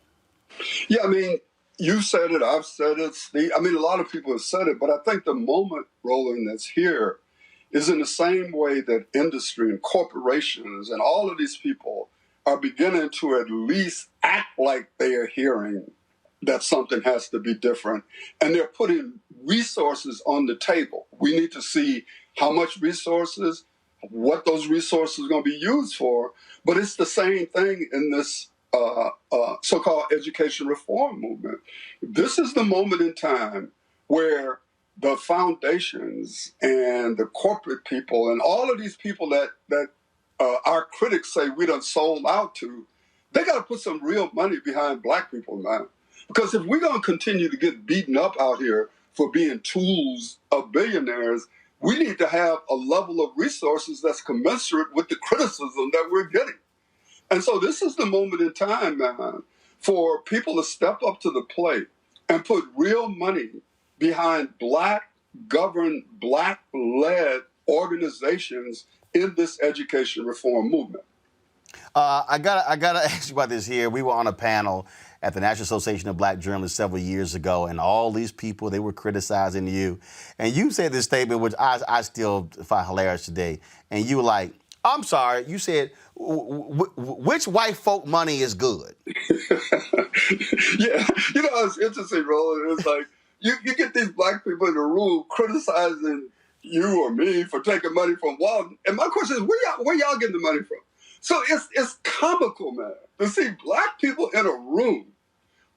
Yeah, I mean, you said it, I've said it, Steve. I mean, a lot of people have said it, but I think the moment, Roland, that's here is in the same way that industry and corporations and all of these people are beginning to at least act like they are hearing that something has to be different. And they're putting resources on the table. We need to see how much resources, what those resources are going to be used for. But it's the same thing in this so-called education reform movement. This is the moment in time where the foundations and the corporate people and all of these people that our critics say we done sold out to, they got to put some real money behind black people, man. Because if we're going to continue to get beaten up out here for being tools of billionaires, we need to have a level of resources that's commensurate with the criticism that we're getting. And so this is the moment in time, man, for people to step up to the plate and put real money behind black-governed, black-led organizations in this education reform movement. I gotta ask you about this here. We were on a panel at the National Association of Black Journalists several years ago, and all these people, they were criticizing you. And you said this statement, which I still find hilarious today. And you were like, I'm sorry, you said, which white folk money is good? Yeah, you know, it's interesting, Roland. It's like, you get these black people in the room criticizing you or me for taking money from Walton. And my question is, where y'all getting the money from? So it's comical, man, to see black people in a room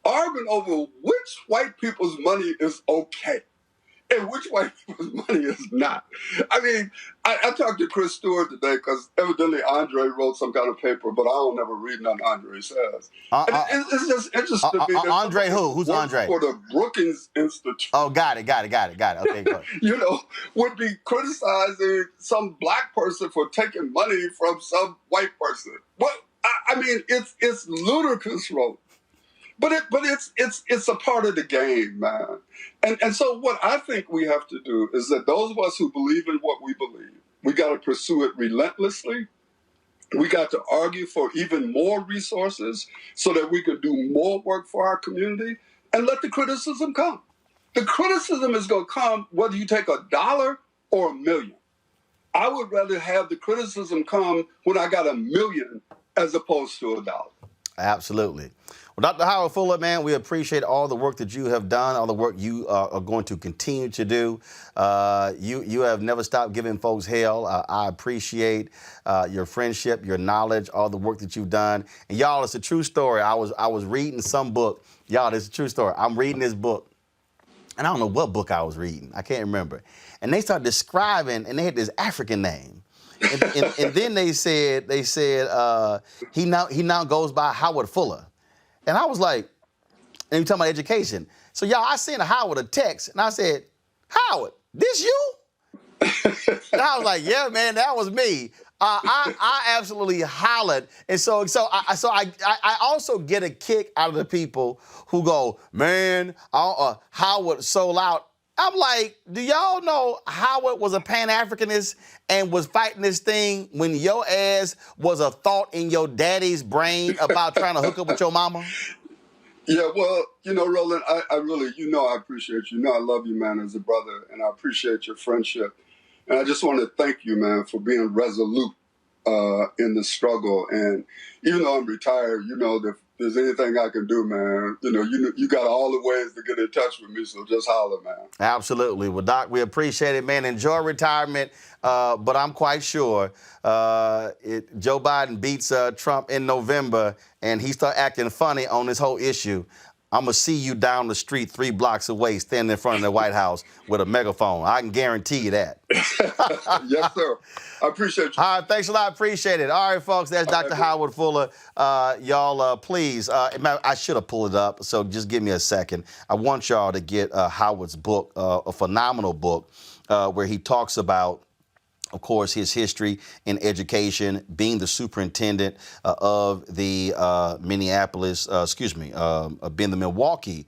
arguing over which white people's money is okay and which white people's money is not. I mean, I talked to Chris Stewart today because evidently Andre wrote some kind of paper, but I don't ever read nothing Andre says. It's just interesting to me. Andre who? Who's Andre? For the Brookings Institute. Oh, got it. Okay, good. You know, would be criticizing some black person for taking money from some white person. Well, I mean, it's ludicrous, Roland. But it's a part of the game, man. And so what I think we have to do is that those of us who believe in what we believe, we got to pursue it relentlessly. We got to argue for even more resources so that we can do more work for our community and let the criticism come. The criticism is going to come whether you take $1 or $1 million. I would rather have the criticism come when I got $1 million as opposed to $1. Absolutely. Well, Dr. Howard Fuller, man, we appreciate all the work that you have done, all the work you are going to continue to do. You have never stopped giving folks hell. I appreciate your friendship, your knowledge, all the work that you've done. And y'all, it's a true story. I was reading some book. Y'all, it's a true story. I'm reading this book, and I don't know what book I was reading. I can't remember. And they started describing, and they had this African name. And then they said he now goes by Howard Fuller. And I was like, and you talking about education. So y'all, I sent Howard a text and I said, Howard, this you? And I was like, yeah, man, that was me. I absolutely hollered. And so I also get a kick out of the people who go, man, Howard sold out. I'm like, do y'all know Howard was a Pan-Africanist and was fighting this thing when your ass was a thought in your daddy's brain about trying to hook up with your mama? Yeah, well, Roland, I really, I appreciate you. I love you, man, as a brother, and I appreciate your friendship. And I just want to thank you, man, for being resolute in the struggle. And even though I'm retired, if there's anything I can do, man, you got all the ways to get in touch with me, so just holler, man. Absolutely. Well, Doc, we appreciate it, man. Enjoy retirement, but I'm quite sure Joe Biden beats Trump in November and he start acting funny on this whole issue. I'm going to see you down the street 3 blocks away standing in front of the White House with a megaphone. I can guarantee you that. Yes, sir. I appreciate you. All right, thanks a lot. Appreciate it. All right, folks, that's Dr. Howard Fuller. Y'all, please, I should have pulled it up, so just give me a second. I want y'all to get Howard's book, a phenomenal book, where he talks about, of course, his history in education, being the superintendent of the being the Milwaukee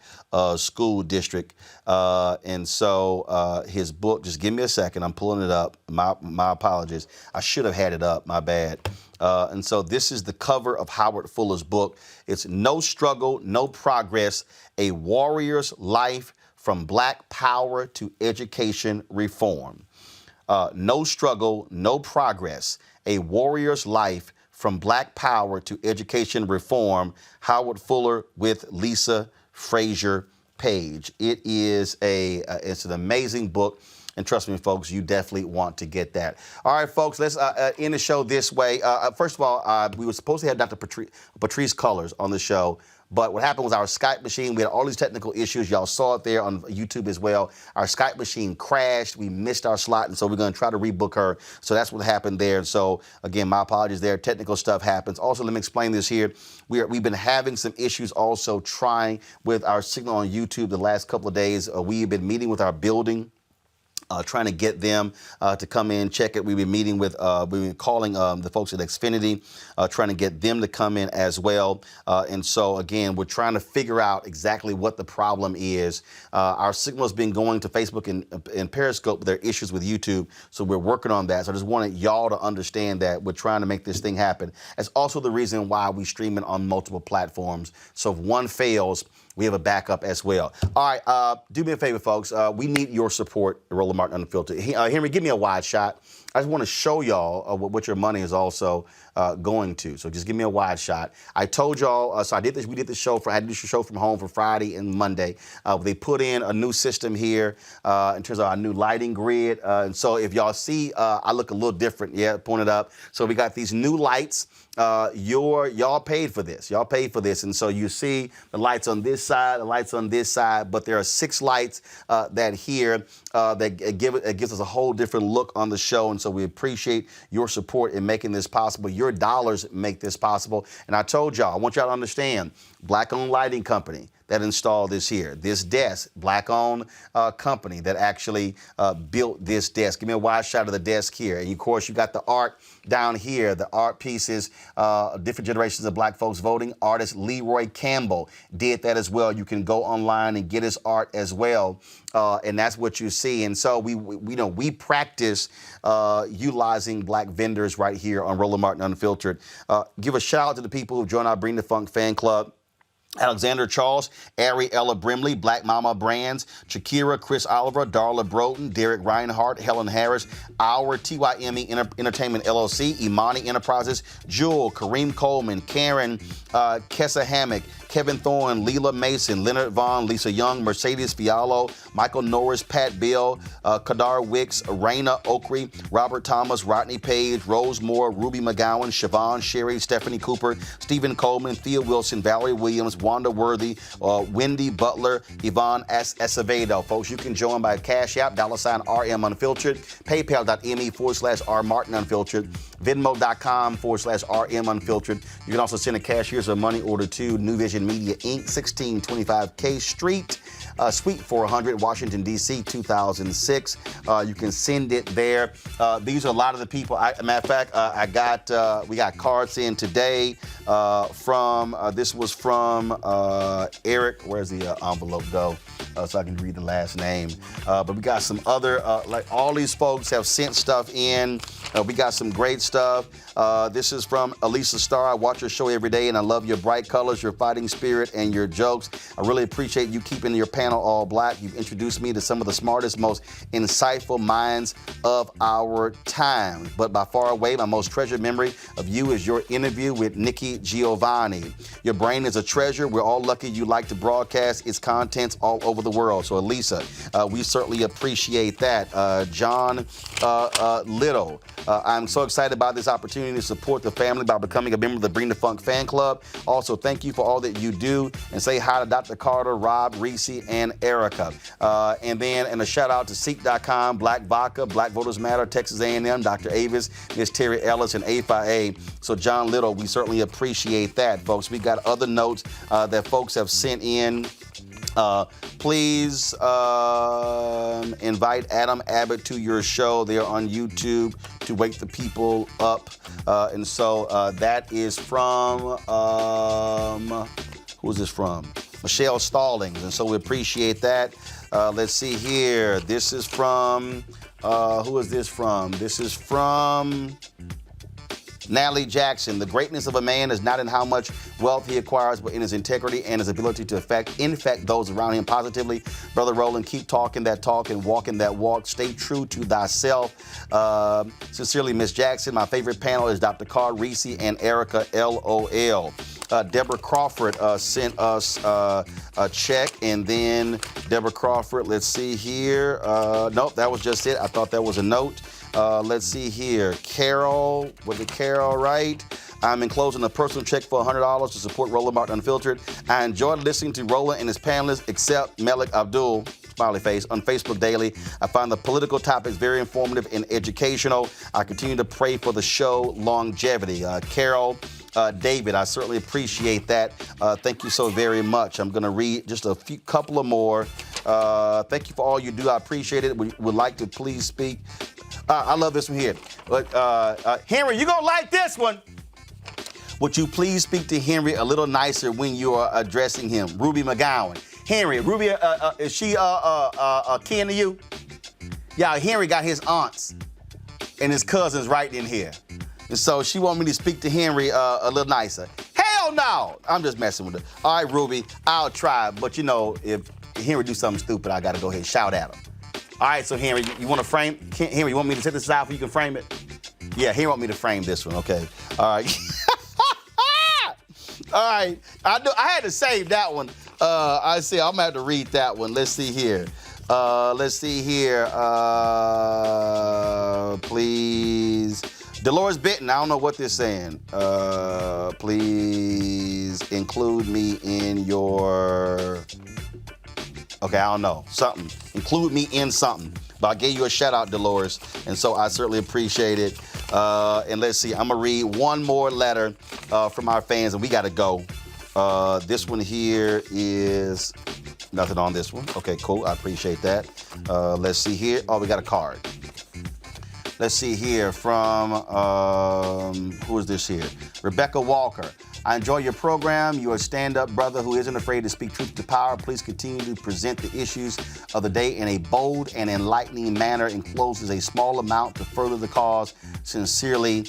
school district. And so his book, just give me a second. I'm pulling it up. My apologies. I should have had it up. My bad. And so this is the cover of Howard Fuller's book. It's No Struggle, No Progress, A Warrior's Life from Black Power to Education Reform. No Struggle, No Progress, A Warrior's Life from Black Power to Education Reform, Howard Fuller with Lisa Frazier Page. It is it's an amazing book, and trust me, folks, you definitely want to get that. All right, folks, let's end the show this way. First of all, we were supposed to have Dr. Patrice Cullors on the show, but what happened was our Skype machine, we had all these technical issues. Y'all saw it there on YouTube as well. Our Skype machine crashed. We missed our slot, and so we're going to try to rebook her. So that's what happened there. So, again, my apologies there. Technical stuff happens. Also, let me explain this here. We've been having some issues also trying with our signal on YouTube the last couple of days. We've been meeting with our building, trying to get them to come in, check it. We've been meeting with, we've been calling the folks at Xfinity, trying to get them to come in as well. And so, again, we're trying to figure out exactly what the problem is. Our signal has been going to Facebook and Periscope, but there are issues with YouTube, so we're working on that. So I just wanted y'all to understand that we're trying to make this thing happen. That's also the reason why we stream it on multiple platforms. So if one fails, we have a backup as well. All right, do me a favor, folks. We need your support, Roland Martin Unfiltered. Henry, give me a wide shot. I just want to show y'all what your money is also going to. So just give me a wide shot. I told y'all, so I did this. We did the show I had to do the show from home for Friday and Monday. They put in a new system here in terms of our new lighting grid. And so if y'all see, I look a little different. Yeah, point it up. So we got these new lights. Y'all paid for this. Y'all paid for this. And so you see the lights on this side, the lights on this side, but there are 6 lights that gives us a whole different look on the show. And so we appreciate your support in making this possible. Your dollars make this possible. And I told y'all, I want y'all to understand, Black-owned lighting company that installed this here. This desk, Black-owned company that actually built this desk. Give me a wide shot of the desk here. And of course, you got the art down here, the art pieces, different generations of Black folks voting. Artist Leroy Campbell did that as well. You can go online and get his art as well. And that's what you see. And so we practice utilizing Black vendors right here on Roland Martin Unfiltered. Give a shout out to the people who joined our Bring the Funk fan club. Alexander Charles, Ariella Brimley, Black Mama Brands, Shakira, Chris Oliver, Darla Broughton, Derek Reinhardt, Helen Harris, Our TYME Entertainment LLC, Imani Enterprises, Jewel, Kareem Coleman, Karen, Kessa Hammock, Kevin Thorne, Leela Mason, Leonard Vaughn, Lisa Young, Mercedes Fialo, Michael Norris, Pat Bill, Kadar Wicks, Raina Okri, Robert Thomas, Rodney Page, Rose Moore, Ruby McGowan, Siobhan Sherry, Stephanie Cooper, Stephen Coleman, Thea Wilson, Valerie Williams, Wanda Worthy, Wendy Butler, Yvonne Acevedo. Folks, you can join by Cash App, $RM Unfiltered, PayPal.me/R Martin Unfiltered, Venmo.com/RM Unfiltered. You can also send a cashier's or money order to New Vision Media Inc., 1625 K Street, Suite 400, Washington, D.C., 2006. You can send it there. These are a lot of the people. Matter of fact, we got cards in today this was from Eric. Where's the envelope go? So I can read the last name. But we got some other, like all these folks have sent stuff in. We got some great stuff. This is from Elisa Starr. I watch your show every day and I love your bright colors, your fighting spirit, and your jokes. I really appreciate you keeping your panel all black. You've introduced me to some of the smartest, most insightful minds of our time. But by far away, my most treasured memory of you is your interview with Nikki Giovanni. Your brain is a treasure. We're all lucky you like to broadcast its contents all over the world. So, Elisa, we certainly appreciate that. John Little, I'm so excited about this opportunity to support the family by becoming a member of the Bring the Funk fan club. Also, thank you for all that you do, and say hi to Dr. Carter, Rob, Reese, and Erica. And a shout out to Ceek.com, Black Vodka, Black Voters Matter, Texas A&M, Dr. Avis, Miss Terry Ellis, and A5A. So, John Little, we certainly appreciate that, folks. We got other notes that folks have sent in. Please invite Adam Abbott to your show. They're on YouTube to wake the people up. And so that is from, who is this from? Michelle Stallings. And so we appreciate that. Let's see here. This is from, who is this from? This is from Natalie Jackson. The greatness of a man is not in how much wealth he acquires, but in his integrity and his ability to infect those around him positively. Brother Roland, keep talking that talk and walking that walk. Stay true to thyself. Sincerely, Miss Jackson. My favorite panel is Dr. Carr, Reese, and Erica, LOL. Deborah Crawford sent us a check, and then Deborah Crawford, let's see here. Nope, that was just it. I thought that was a note. Let's see here. Carol, was it Carol, right? I'm enclosing a personal check for $100 to support Roland Martin Unfiltered. I enjoyed listening to Roland and his panelists, except Malik Abdul, smiley face, on Facebook daily. I find the political topics very informative and educational. I continue to pray for the show longevity. Carol, David, I certainly appreciate that. Thank you so very much. I'm going to read just a couple of more. Thank you for all you do. I appreciate it. We would like to please speak. I love this one here. Henry, you're going to like this one. Would you please speak to Henry a little nicer when you are addressing him? Ruby McGowan. Henry, Ruby, is she kin to you? Yeah, Henry got his aunts and his cousins right in here. And so she want me to speak to Henry a little nicer. Hell no! I'm just messing with her. All right, Ruby, I'll try. But, you know, if Henry do something stupid, I got to go ahead and shout at him. All right, so Henry, you want to frame? Henry, you want me to set this out so you can frame it? Yeah, Henry want me to frame this one, okay. All right. All right, I had to save that one. I see, I'm going to have to read that one. Let's see here. Please. Dolores Benton, I don't know what they're saying. Please include me in your... Okay, I don't know. Something. Include me in something. But I gave you a shout out, Dolores, and so I certainly appreciate it. And let's see, I'm going to read one more letter from our fans, and we got to go. This one here is nothing on this one. Okay, cool. I appreciate that. Let's see here. Oh, we got a card. Let's see here from, who is this here? Rebecca Walker. I enjoy your program. You're a stand-up brother who isn't afraid to speak truth to power. Please continue to present the issues of the day in a bold and enlightening manner. Encloses a small amount to further the cause. Sincerely,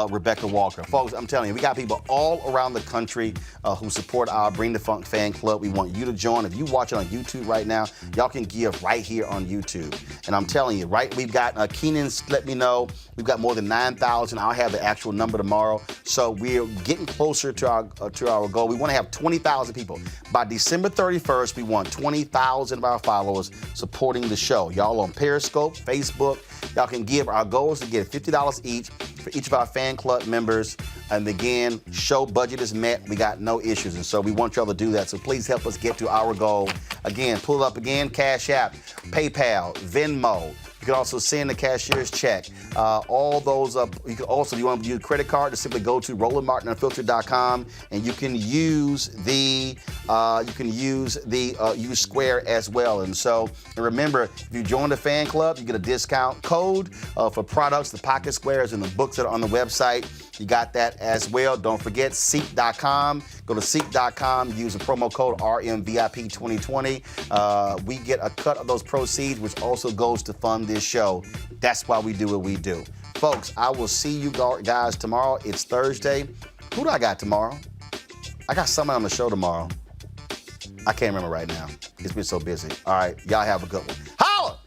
Rebecca Walker. Folks, I'm telling you, we got people all around the country who support our Bring the Funk fan club. We want you to join. If you watch it on YouTube right now, y'all can give right here on YouTube. And I'm telling you, right, we've got Keenan let me know. We've got more than 9,000. I'll have the actual number tomorrow. So we're getting closer closer to our goal. We want to have 20,000 people. By December 31st, we want 20,000 of our followers supporting the show. Y'all on Periscope, Facebook, y'all can give. Our goal is to get $50 each for each of our fan club members. And again, show budget is met. We got no issues. And so we want y'all to do that. So please help us get to our goal. Again, pull it up again, Cash App, PayPal, Venmo. You can also send the cashier's check. All those up. You can also, if you want to use a credit card, just simply go to RolandMartinUnfiltered.com and you can use the use Square as well. And so, and remember, if you join the fan club, you get a discount code for products, the pocket squares, and the books that are on the website. You got that as well. Don't forget Ceek.com. Go to Ceek.com. Use the promo code RMVIP2020. We get a cut of those proceeds, which also goes to fund this show. That's why we do what we do. Folks, I will see you guys tomorrow. It's Thursday. Who do I got tomorrow? I got someone on the show tomorrow. I can't remember right now. It's been so busy. All right. Y'all have a good one. Holla!